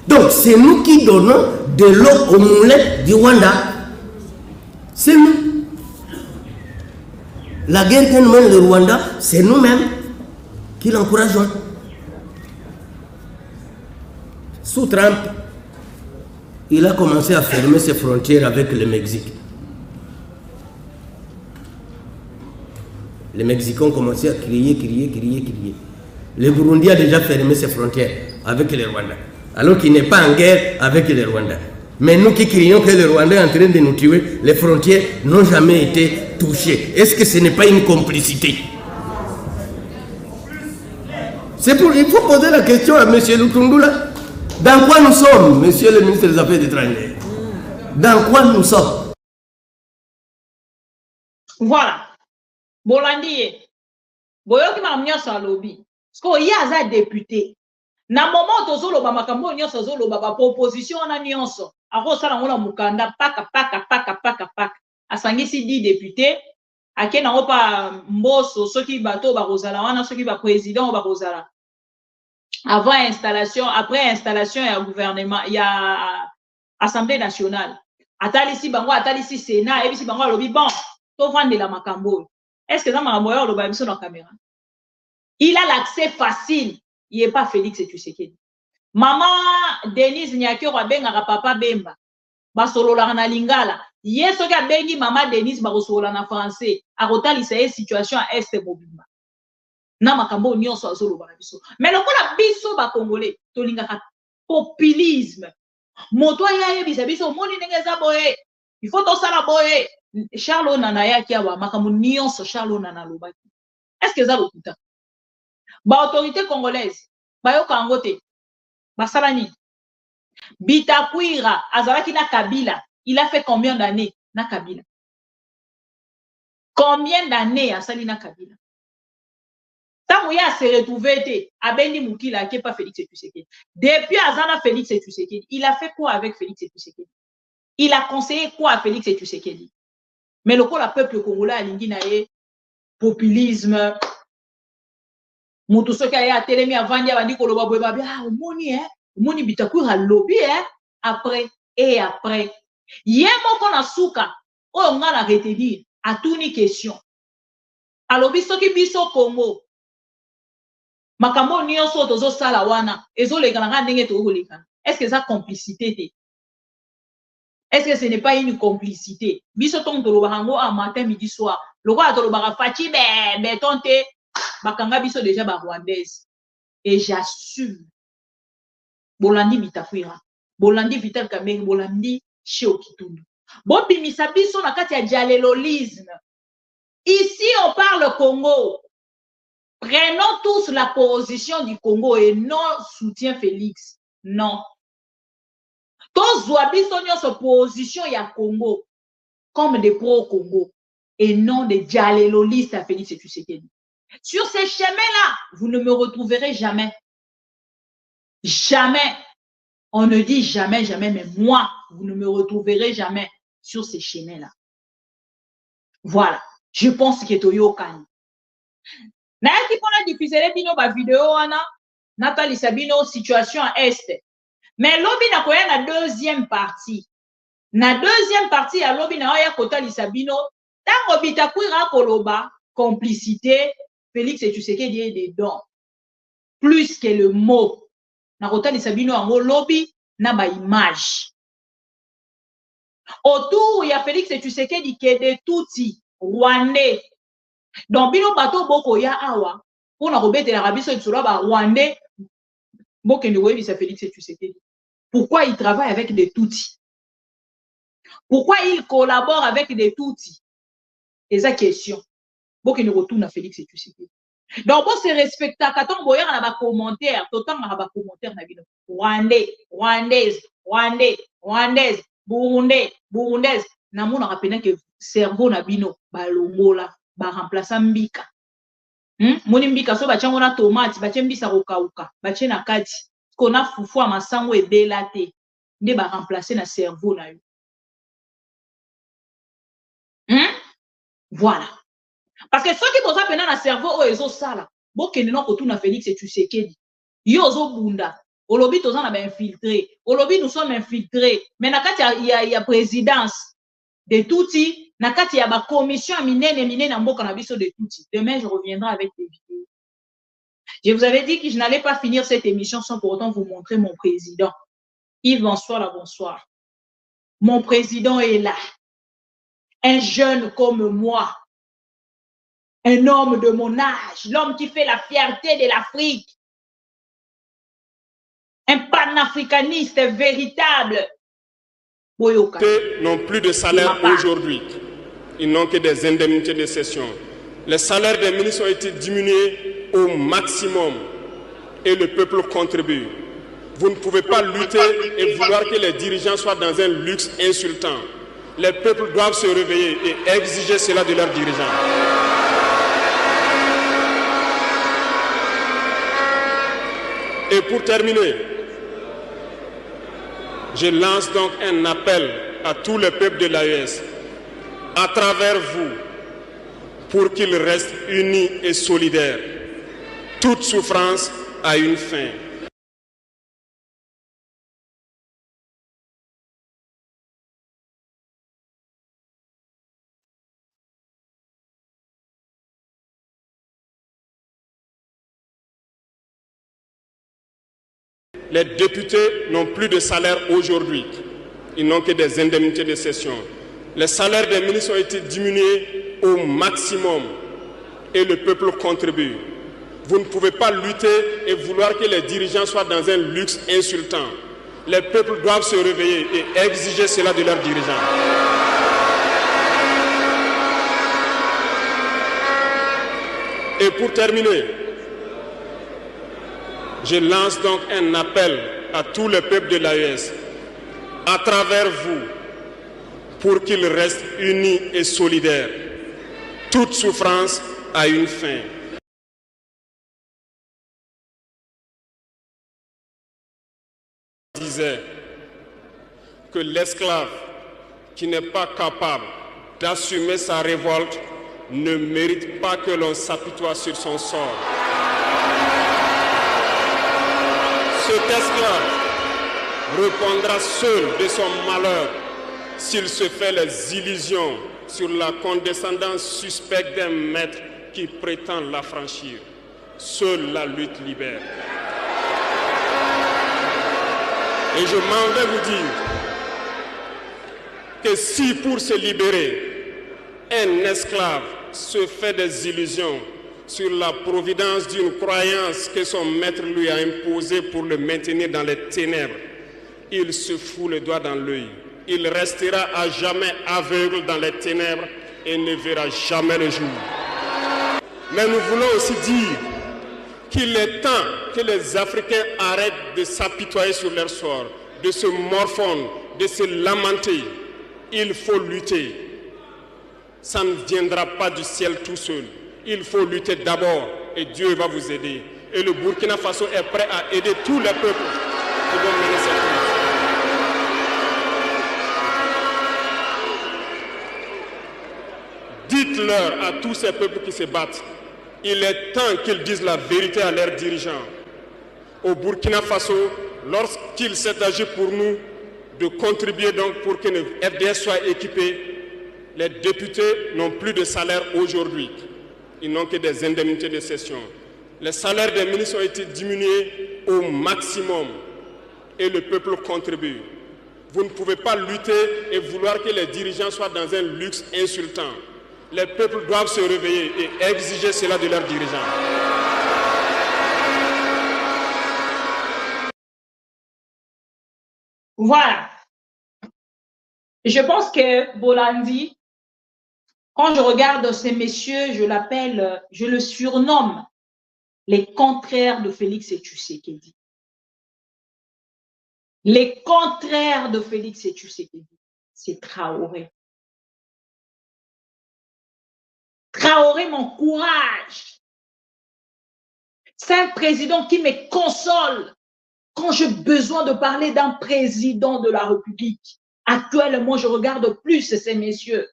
Speaker 8: Donc c'est nous qui donnons de l'eau au moulin du Rwanda. C'est nous. La guerre que nous mène le Rwanda, c'est nous-mêmes qui l'encourageons. Sous Trump, il a commencé à fermer ses frontières avec le Mexique. Les Mexicains ont commencé à crier. Le Burundi a déjà fermé ses frontières avec le Rwanda, alors qu'il n'est pas en guerre avec le Rwanda. Mais nous qui crions que le Rwanda est en train de nous tuer, les frontières n'ont jamais été touchées. Est-ce que ce n'est pas une complicité? Il faut poser la question à M. Lutundula. Dans quoi nous sommes, monsieur le ministre des Affaires étrangères? Dans quoi nous sommes?
Speaker 1: Voilà. Bolandi, boyoki mamnyosa lobby. Parce qu'il y a des députés. Na moment tozolo ba makambo nyonso zolo ba proposition na nyonso. Ako sala ngona mukanda paka. Asangisi 10 députés. Ake na opa mboso soki bato ba kozala wana soki ba président ba kozala. Avant installation, après installation ya gouvernement, il y a Assemblée nationale. Atalisi bango, atalisi Sénat, et puis bango lobi bon, to vendre la makambo. Est-ce que dans ma moyen le ba sur la caméra? Il a l'accès facile. Il n'est pas Félix Tshisekedi. Maman Denise Nyakio Benga papa Bemba. Basolola na lingala. Yeso ka bengi maman Denise basolola na français. Arotali sa situation à est mobimba. Na makambo nyonso azoloba na biso. Mais lokola biso ba congolais to lingaka populisme. Moto ya yebisa biso moni ndenge za boye. Il faut to sala boye. Charles Nana yaki awa makambo nyonso Charles Nana lobaki. Est-ce que ça lokuta? Ba autorité congolaise bayoka angote basalani Bitakwira azalaki na Kabila, il a fait combien d'années na Kabila? Combien d'années asali na Kabila? Tamouya se retrouvé abendi mukila qui pas Félix Tshisekedi. Depuis azana Félix Tshisekedi, il a fait quoi avec Félix Tshisekedi? Il a conseillé quoi à Félix Tshisekedi? Mais le peuple congolais a l'inginae, populisme. Mutu soki aya telemi avandi abandi koloba boye babi omoni Bitakwira lobby après et après ye moko na suka oyo nga na retenir atuni question alobi soki biso Congo makambo nyonso tozosala wana ezoleka na ndenge tokoleka est-ce que ça complicité te est-ce que ce n'est pas une complicité biso ton tolobaka yango à matin midi soir lokola tolobaka faci beton te bakanga biso déjà ba rwandaise et j'assume bolandi Bitakwira bolandi Vital Kamerhe bolandi Cheo Kitundu bopimisa biso na kati ya dialelolisme. Ici on parle Congo, prenons tous la position du Congo et non soutien Félix, non tozwa biso nyonso position ya Congo comme des pro-Congo et non des dialelolistes à Félix Tshisekedi. Sur ces chemins-là, vous ne me retrouverez jamais. Jamais. On ne dit jamais, jamais, mais moi, vous ne me retrouverez jamais sur ces chemins-là. Voilà. Je pense que Toyo Kani. Naïti qu'on a diffusé bino ba vidéo ana, Nathalie Sabino situation à Est. Mais l'obi na koya na deuxième partie. Na deuxième partie à l'obi na oya kota Lisabino, tango Bitakwira koloba, complicité, Félix Tshisekedi est dedans. Plus que le mot. Nakota Lisabino en lobby, na ba image. Autour, il y a Félix Tshisekedi qui est de touti, Rwandais. Donc, bino bato boko ya awa, pour na robete la rabiso et ba Rwandais, boko ne webi sa Félix Tshisekedi. Pourquoi il travaille avec des toutis? Pourquoi il collabore avec des toutis? Et sa question. Boko ne retourne à Félix Tshisekedi. Donc, pour se respecter, quand on voit dans les commentaires, tout le temps, dans les commentaires, Rwandais, Rwandaise, Rwandais, Rwandaise, Burundais, Burundaise, on a rappelé que cerveau nabino, balongola, ba remplaçant mbika. Moni mbika so bachango na tomate, bache mbisa rokauka, bache na kati, qu'on a foufou masango et belate, ne ba remplacer na cerveau na yo. Voilà. Parce que ceux qui posent pendant le cerveau, ils ont ça là. Bon, que nous retourne à Félix et Tshisekedi. Ils ont bunda. Au lobby, tous on a infiltré. Au lobby, nous sommes infiltrés. Mais il y a présidence de touti. Il y a ma commission minée en cannabis de touti. Demain, je reviendrai avec des vidéos. Je vous avais dit que je n'allais pas finir cette émission sans pour autant vous montrer mon président. Yves, bonsoir, bonsoir. Mon président est là. Un jeune comme moi. Un homme de mon âge, l'homme qui fait la fierté de l'Afrique. Un panafricaniste véritable.
Speaker 2: Ils n'ont plus de salaire aujourd'hui. Ils n'ont que des indemnités de session. Les salaires des ministres ont été diminués au maximum et le peuple contribue. Vous ne pouvez pas lutter et vouloir que les dirigeants soient dans un luxe insultant. Les peuples doivent se réveiller et exiger cela de leurs dirigeants. Et pour terminer, je lance donc un appel à tout le peuple de l'AES, à travers vous, pour qu'ils restent unis et solidaires. Toute souffrance a une fin. Les députés n'ont plus de salaire aujourd'hui. Ils n'ont que des indemnités de session. Les salaires des ministres ont été diminués au maximum et le peuple contribue. Vous ne pouvez pas lutter et vouloir que les dirigeants soient dans un luxe insultant. Les peuples doivent se réveiller et exiger cela de leurs dirigeants. Et pour terminer, je lance donc un appel à tout le peuple de l'AES, à travers vous, pour qu'ils restent unis et solidaires. Toute souffrance a une fin. Je disais que l'esclave qui n'est pas capable d'assumer sa révolte ne mérite pas que l'on s'apitoie sur son sort. Cet esclave répondra seul de son malheur s'il se fait les illusions sur la condescendance suspecte d'un maître qui prétend l'affranchir. Seule la lutte libère. Et je m'en vais vous dire que si pour se libérer, un esclave se fait des illusions sur la providence d'une croyance que son maître lui a imposée pour le maintenir dans les ténèbres, il se fout le doigt dans l'œil. Il restera à jamais aveugle dans les ténèbres et ne verra jamais le jour. Mais nous voulons aussi dire qu'il est temps que les Africains arrêtent de s'apitoyer sur leur sort, de se morfondre, de se lamenter. Il faut lutter. Ça ne viendra pas du ciel tout seul. Il faut lutter d'abord et Dieu va vous aider. Et le Burkina Faso est prêt à aider tous les peuples qui vont mener cette lutte. Dites-leur à tous ces peuples qui se battent, il est temps qu'ils disent la vérité à leurs dirigeants. Au Burkina Faso, lorsqu'il s'est agi pour nous de contribuer donc pour que le FDS soit équipé, les députés n'ont plus de salaire aujourd'hui. Ils n'ont que des indemnités de session. Les salaires des ministres ont été diminués au maximum et le peuple contribue. Vous ne pouvez pas lutter et vouloir que les dirigeants soient dans un luxe insultant. Les peuples doivent se réveiller et exiger cela de leurs dirigeants.
Speaker 1: Voilà. Je pense que Bolandi, quand je regarde ces messieurs, je le surnomme les contraires de Félix Tshisekedi. Les contraires de Félix Tshisekedi, c'est Traoré. Traoré m'encourage. C'est un président qui me console quand j'ai besoin de parler d'un président de la République. Actuellement, je regarde plus ces messieurs.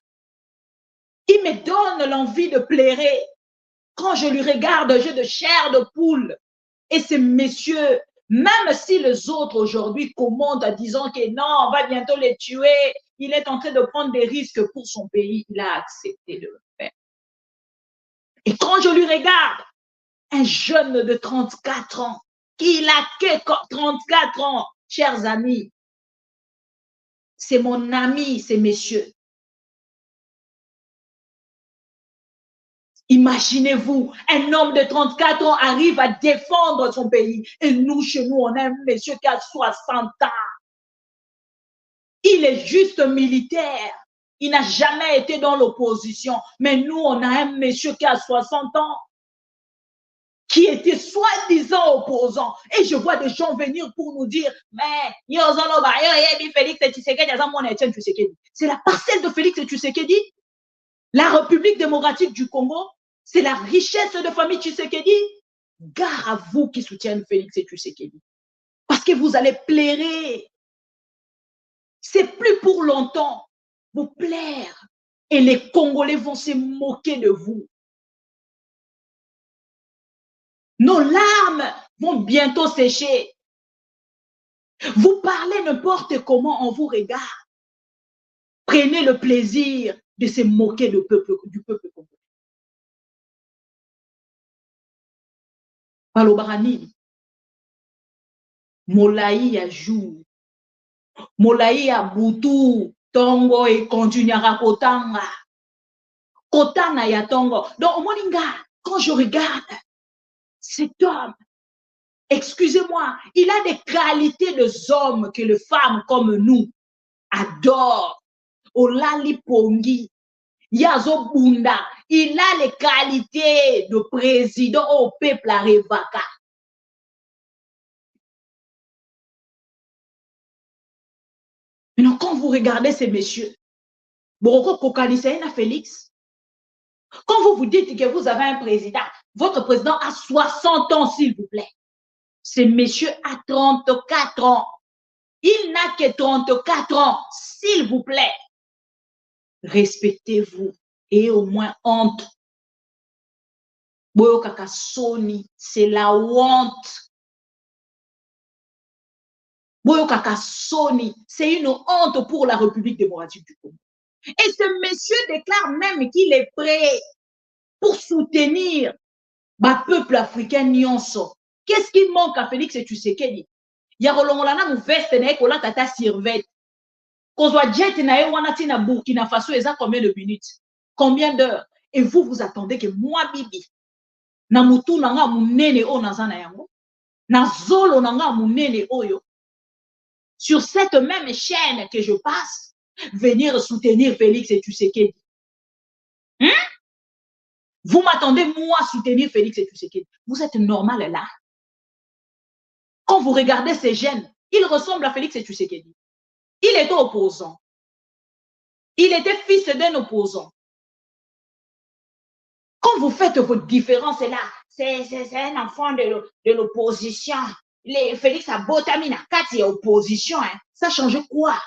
Speaker 1: Il me donne l'envie de pleurer. Quand je lui regarde, j'ai de chair de poule. Et ces messieurs, même si les autres aujourd'hui commentent en disant que non, on va bientôt les tuer, il est en train de prendre des risques pour son pays, il a accepté de le faire. Et quand je lui regarde, un jeune de 34 ans, qui n'a que 34 ans, chers amis, c'est mon ami, ces messieurs. Imaginez-vous, un homme de 34 ans arrive à défendre son pays. Et nous, chez nous, on a un monsieur qui a 60 ans. Il est juste militaire. Il n'a jamais été dans l'opposition. Mais nous, on a un monsieur qui a 60 ans, qui était soi-disant opposant. Et je vois des gens venir pour nous dire, mais c'est la parcelle de Félix Tshisekedi. La République démocratique du Congo, c'est la richesse de famille Tshisekedi. Gare à vous qui soutiennent Félix Tshisekedi. Parce que vous allez plaire. C'est plus pour longtemps. Vous plaire. Et les Congolais vont se moquer de vous. Nos larmes vont bientôt sécher. Vous parlez n'importe comment, on vous regarde. Prenez le plaisir de se moquer du peuple congolais. Palobarani, Molaï a jour, Molaï a boutou, Tongo et continuera Kotanga. Kotana ya Tongo. Donc, Moninga, quand je regarde cet homme, excusez-moi, il a des qualités de hommes que les femmes comme nous adorent. Olali Pongi, Yazo Bunda, il a les qualités de président au peuple à Revaka. Maintenant, quand vous regardez ces messieurs, Boroko Kokanissaïna Félix, quand vous vous dites que vous avez un président, votre président a 60 ans, s'il vous plaît. Ce monsieur a 34 ans. Il n'a que 34 ans, s'il vous plaît. Respectez-vous et au moins honte. Boyo kakasoni, c'est la honte. Boyo kakasoni, c'est une honte pour la République démocratique du Congo. Et ce monsieur déclare même qu'il est prêt pour soutenir le peuple africain nyonso. Qu'est-ce qui manque à Félix Tshisekedi? Ya rolongolana mu veste na ekola tata survêt. Kozwa jet na e wana tina Burkina Faso eza combien de minutes? Combien d'heures? Et vous attendez que moi bibi na mutu na nga munene o nazana yango na zolo na nga munene oyo sur cette même chaîne que je passe venir soutenir Félix Tshisekedi. Vous m'attendez moi soutenir Félix Tshisekedi. Vous êtes normal là. Quand vous regardez ces jeunes, il ressemble à Félix Tshisekedi. Il était opposant. Il était fils d'un opposant. Quand vous faites votre différence là, c'est un enfant de l'opposition. Félix a botamina, quand il y a opposition, hein, ça change quoi,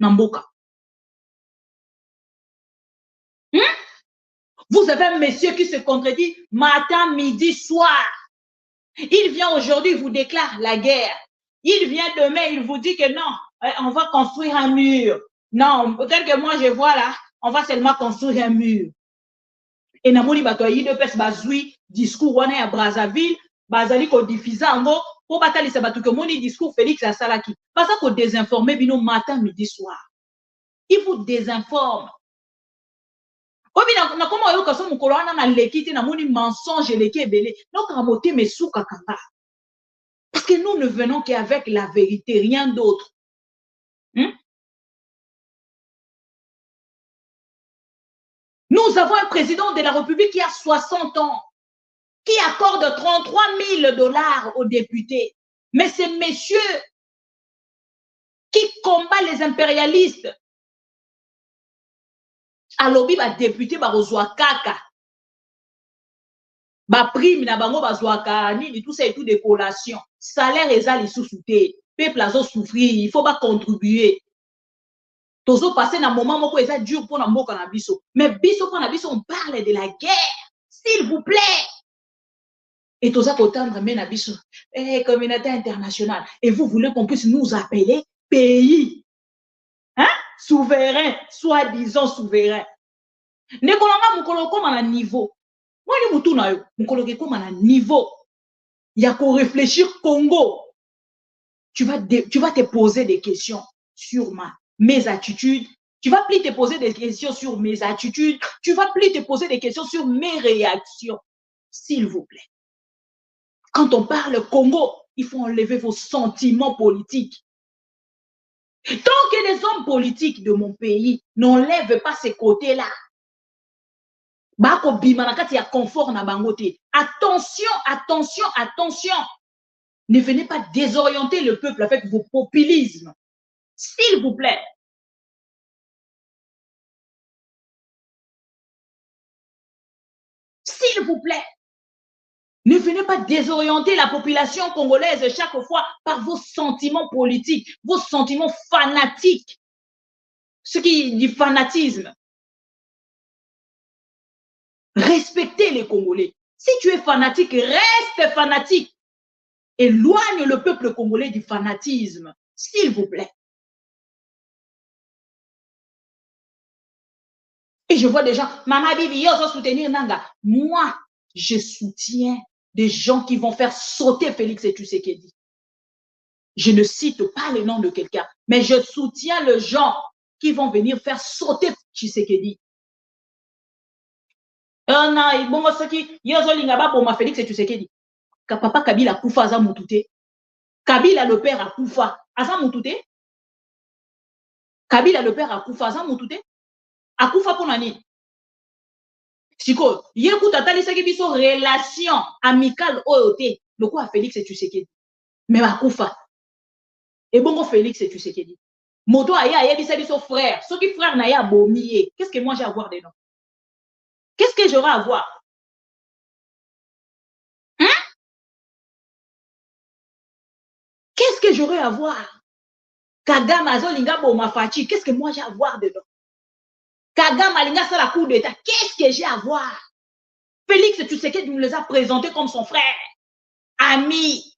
Speaker 1: Namboka? Vous avez un monsieur qui se contredit matin, midi, soir. Il vient aujourd'hui, il vous déclare la guerre. Il vient demain, il vous dit que non, on va construire un mur. Non, peut-être que moi je vois là, on va seulement construire un mur. Et namoni batoyi de pes bazui discours wana ya Brazzaville, bazali ko diffuser ngo pour batalisa batu que moni discours Félix Asalaki. Parce que désinformer bino matin, midi, soir. Il vous désinforme. Obi na comment yo kaso mukolo wana na lekiti na moni mensonge leki ebele. Donc ramoté me souka kanga. Parce que nous ne venons qu'avec la vérité, rien d'autre. Nous avons un président de la République qui a 60 ans, qui accorde 33 000 $ aux députés. Mais c'est monsieur qui combat les impérialistes. Alobi ba député ba rozwa kaka. Ba prime na bango ba zwaka ni tout ça et tout des collations. Salaire ezali sous-souté. Peuple azo souffrir, il faut pas contribuer. Tozo passer na moment moko eza dur pour na mboka na biso. Mais biso pour na biso on parle de la guerre. S'il vous plaît. Et toza kotandre men na biso. Communauté internationale. Et vous voulez qu'on puisse nous appeler pays. Hein? Souverain, soi-disant souverain. Nekolanga mukolo koma na niveau. Wani mutu na yo, mukolo ke koma na niveau. Ya ko réfléchir Congo. Tu vas te poser des questions sur mes attitudes. Tu vas plus te poser des questions sur mes attitudes. Tu vas plus te poser des questions sur mes réactions. S'il vous plaît. Quand on parle Congo, il faut enlever vos sentiments politiques. Tant que les hommes politiques de mon pays n'enlèvent pas ces côtés-là, attention, attention, attention. Ne venez pas désorienter le peuple avec vos populismes. S'il vous plaît. S'il vous plaît. Ne venez pas désorienter la population congolaise chaque fois par vos sentiments politiques, vos sentiments fanatiques. Ce qui est du fanatisme. Respectez les Congolais. Si tu es fanatique, reste fanatique. Éloigne le peuple congolais du fanatisme, s'il vous plaît. Et je vois des gens, Maman Bibi, yo soutenir Nanga. Moi, je soutiens des gens qui vont faire sauter Félix Tshisekedi. Je ne cite pas le nom de quelqu'un, mais je soutiens les gens qui vont venir faire sauter Tshisekedi. Non, bon, ce qui, yozolinga ba pour ma Félix Tshisekedi. Papa Kabila Koufa aza mutute. Kabila le père a Koufa aza mutute. Kabila le père a Koufa aza mutute. A Koufa pour nani. Siko, yekuta talisaki biso relation amicale oyote. Le quoi Félix Tshisekedi. Mais a Koufa. Et bongo Félix Tshisekedi. Moto aya yebisa biso frère. Ce qui frère na ya bomié. Qu'est-ce que moi j'ai à voir dedans? Qu'est-ce que j'aurai à voir? Qu'est-ce que j'aurais à voir? Kagame Azolinga Boma Fachi, qu'est-ce que moi j'ai à voir dedans? Kagame Alinga, c'est la coup d'État. Qu'est-ce que j'ai à voir? Félix Tshisekedi nous les a présentés comme son frère, ami,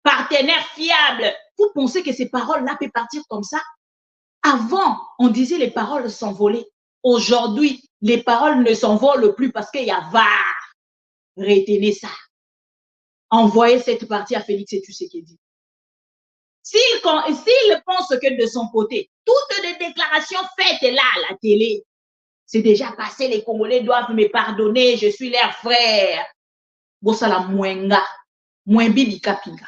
Speaker 1: partenaire fiable. Vous pensez que ces paroles-là peuvent partir comme ça? Avant, on disait les paroles s'envolaient. Aujourd'hui, les paroles ne s'envolent plus parce qu'il y a VAR. Retenez ça. Envoyez cette partie à Félix Tshisekedi. S'il pense que de son côté, toutes les déclarations faites là à la télé, c'est déjà passé, les Congolais doivent me pardonner, je suis leur frère. Bossala Mwenga, Mwenbi Bikapinga.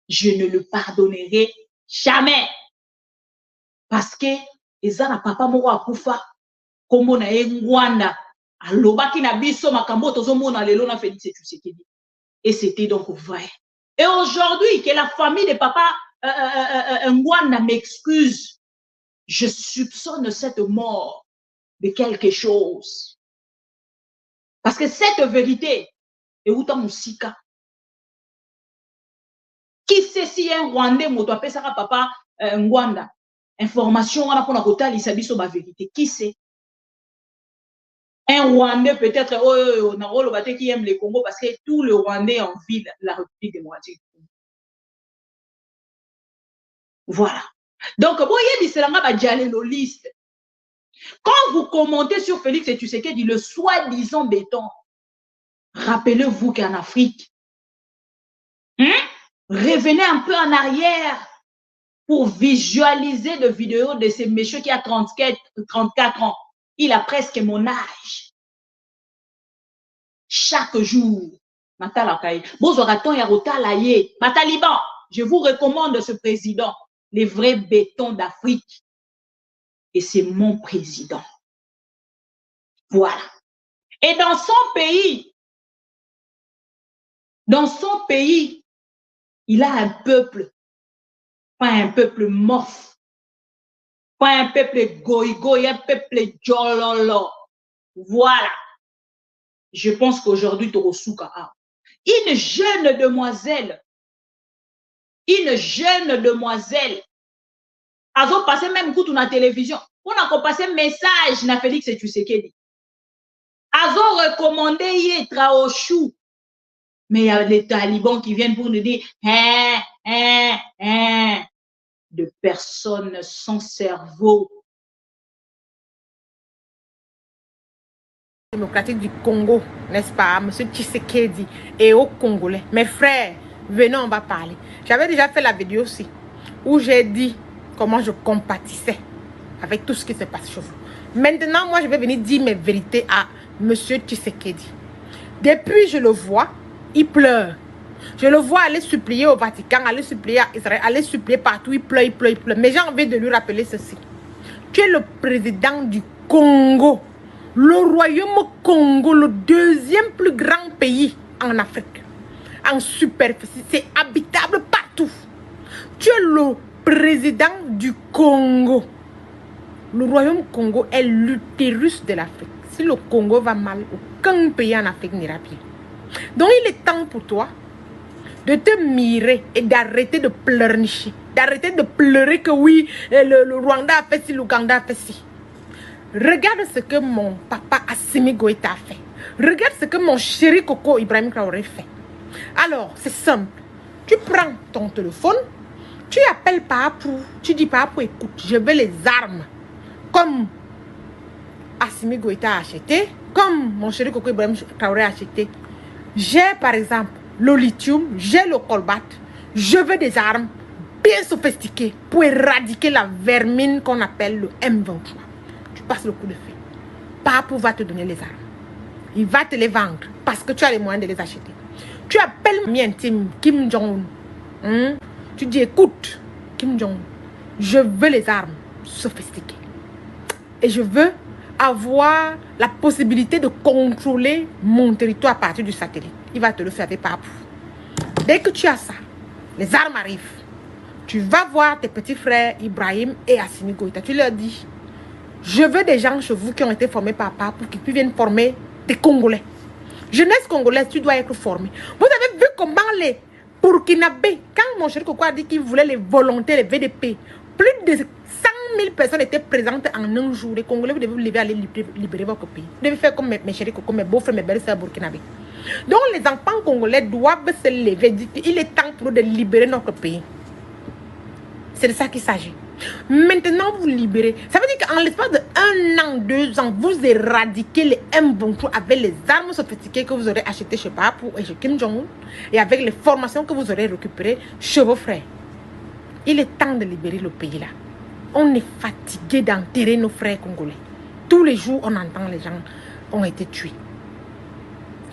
Speaker 1: Je ne le pardonnerai jamais. Parce que, ezana papa moko akufa, kombo na Ngwanda, alobaki na biso makambo tozomona lelo na Félix Tshisekedi. Et c'était donc vrai. Et aujourd'hui, que la famille de papa Ngwanda m'excuse, je soupçonne cette mort de quelque chose. Parce que cette vérité est où dans Moussika. Qui sait si un Rwandais m'a appelé ça papa Ngwanda? Information, on a pour la côté, il s'habille sur ma vérité. Qui sait? Un Rwandais peut-être, on a le bâté qui aime les Congo parce que tout le Rwandais en vit la République démocratique. Voilà. Donc, liste. Quand vous commentez sur Félix Tshisekedi, le soi-disant béton, rappelez-vous qu'en Afrique, revenez un peu en arrière pour visualiser des vidéos de ces messieurs qui a 34 ans. Il a presque mon âge. Chaque jour, je vous recommande ce président, les vrais bétons d'Afrique. Et c'est mon président. Voilà. Et dans son pays, il a un peuple, pas un peuple morphe, pas un peuple goïgoï, un peuple jololo. Voilà. Je pense qu'aujourd'hui, Torosuka, une jeune demoiselle, a passé même coup dans la télévision. On a passé un message na Félix Tshisekedi. Azo recommandé Yetra au chou. Mais il y a les talibans qui viennent pour nous dire de personnes sans cerveau.
Speaker 3: Démocratique du Congo, n'est-ce pas, monsieur Tshisekedi et aux Congolais. Mes frères, venez, on va parler. J'avais déjà fait la vidéo aussi où j'ai dit comment je compatissais avec tout ce qui se passe chez vous. Maintenant, moi, je vais venir dire mes vérités à monsieur Tshisekedi. Depuis, je le vois, il pleure. Je le vois aller supplier au Vatican, aller supplier à Israël, aller supplier partout, il pleure, il pleure, il pleure. Mais j'ai envie de lui rappeler ceci. Tu es le président du Congo. Le royaume Congo, le deuxième plus grand pays en Afrique. En superficie, c'est habitable partout. Tu es le président du Congo. Le royaume Congo est l'utérus de l'Afrique. Si le Congo va mal, aucun pays en Afrique n'ira bien. Donc il est temps pour toi de te mirer et d'arrêter de pleurnicher. D'arrêter de pleurer que oui, le Rwanda a fait ci, l'Ouganda a fait ci. Regarde ce que mon papa Assimi Goïta a fait. Regarde ce que mon chéri Coco Ibrahim Traoré fait. Alors, c'est simple. Tu prends ton téléphone, tu appelles Papou, tu dis Papou, écoute, je veux les armes. Comme Assimi Goïta a acheté, comme mon chéri Coco Ibrahim Traoré a acheté. J'ai par exemple le lithium, j'ai le colbate. Je veux des armes bien sophistiquées pour éradiquer la vermine qu'on appelle le M23. Tu passes le coup de fil. Papou va te donner les armes. Il va te les vendre parce que tu as les moyens de les acheter. Tu appelles mi intime Kim Jong-un. Tu dis écoute Kim Jong-un, je veux les armes sophistiquées. Et je veux avoir la possibilité de contrôler mon territoire à partir du satellite. Il va te le faire avec Papou. Dès que tu as ça, les armes arrivent. Tu vas voir tes petits frères Ibrahim et Assimi Goïta. Tu leur dis, je veux des gens chez vous qui ont été formés par Papou, qui viennent former des Congolais. Jeunesse congolaise, tu dois être formé. Vous avez vu comment les Burkinabés, quand mon chéri Coco a dit qu'il voulait les volontaires, les VDP, plus de 100 000 personnes étaient présentes en un jour. Les Congolais, vous devez vous lever, aller libérer votre pays. Vous devez faire comme mes chéris, comme mes beaux-frères, mes belles-sœurs burkinabés. Donc les enfants congolais doivent se lever. Il est temps pour eux de libérer notre pays. C'est de ça qu'il s'agit. Maintenant, vous libérez. Ça veut dire qu'en l'espace de 1 an, 2 ans, vous éradiquez les M23 avec les armes sophistiquées que vous aurez achetées chez Papou et chez Kim Jong-un et avec les formations que vous aurez récupérées chez vos frères. Il est temps de libérer le pays là. On est fatigué d'enterrer nos frères congolais. Tous les jours, on entend les gens ont été tués.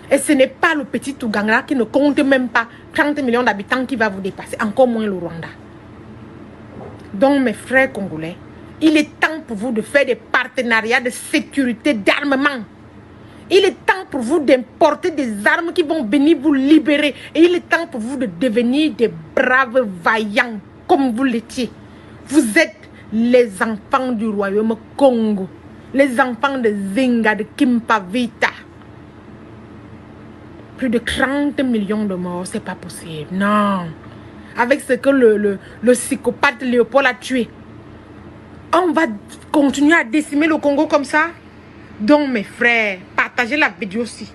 Speaker 3: Et ce n'est pas le petit Touganga qui ne compte même pas 30 millions d'habitants qui va vous dépasser, encore moins le Rwanda. Donc, mes frères congolais, il est temps pour vous de faire des partenariats de sécurité, d'armement. Il est temps pour vous d'importer des armes qui vont venir vous libérer. Et il est temps pour vous de devenir des braves vaillants comme vous l'étiez. Vous êtes les enfants du royaume Congo. Les enfants de Zinga, de Kimpavita. Plus de 30 millions de morts, c'est pas possible. Non. Avec ce que le psychopathe Léopold a tué. On va continuer à décimer le Congo comme ça. Donc mes frères, partagez la vidéo aussi.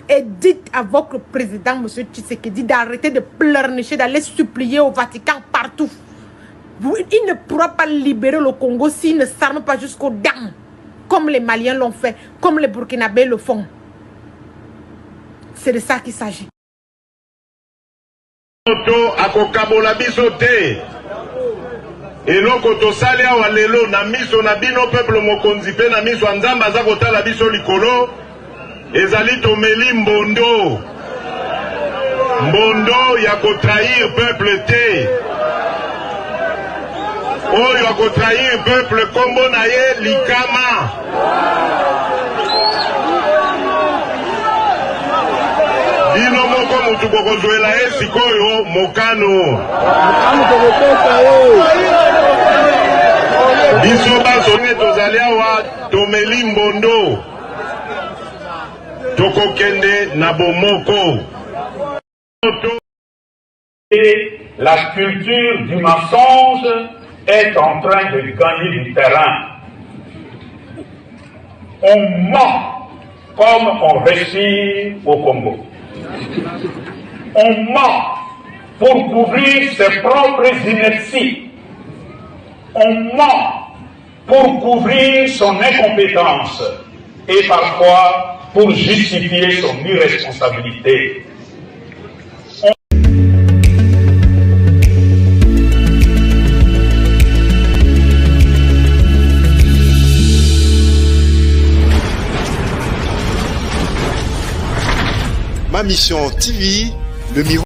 Speaker 3: Et dites à votre président, M. Tshisekedi, d'arrêter de pleurnicher, d'aller supplier au Vatican partout. Il ne pourra pas libérer le Congo s'il ne s'arme pas jusqu'aux dents. Comme les Maliens l'ont fait, comme les Burkinabés le font. C'est de ça qu'il s'agit.
Speaker 9: Akokabola biso te eloko tosali awa lelo na miso na bino peuple mokonzi pe na miso nzamba za kotala biso likolo ezali tomeli mbondo ya kotrahir peuple te oyo akotrahir peuple kombo na ye likama bino moko mutu bokozwela ye sikoyo mokano biso basoni tozali awa tomeli mbondo tokokende na bomoko.
Speaker 10: Et la culture du mensonge est en train de gagner du terrain. On ment comme on respire au Congo. On ment pour couvrir ses propres inerties. On ment pour couvrir son incompétence et parfois pour justifier son irresponsabilité.
Speaker 11: Ma mission TV, le miroir.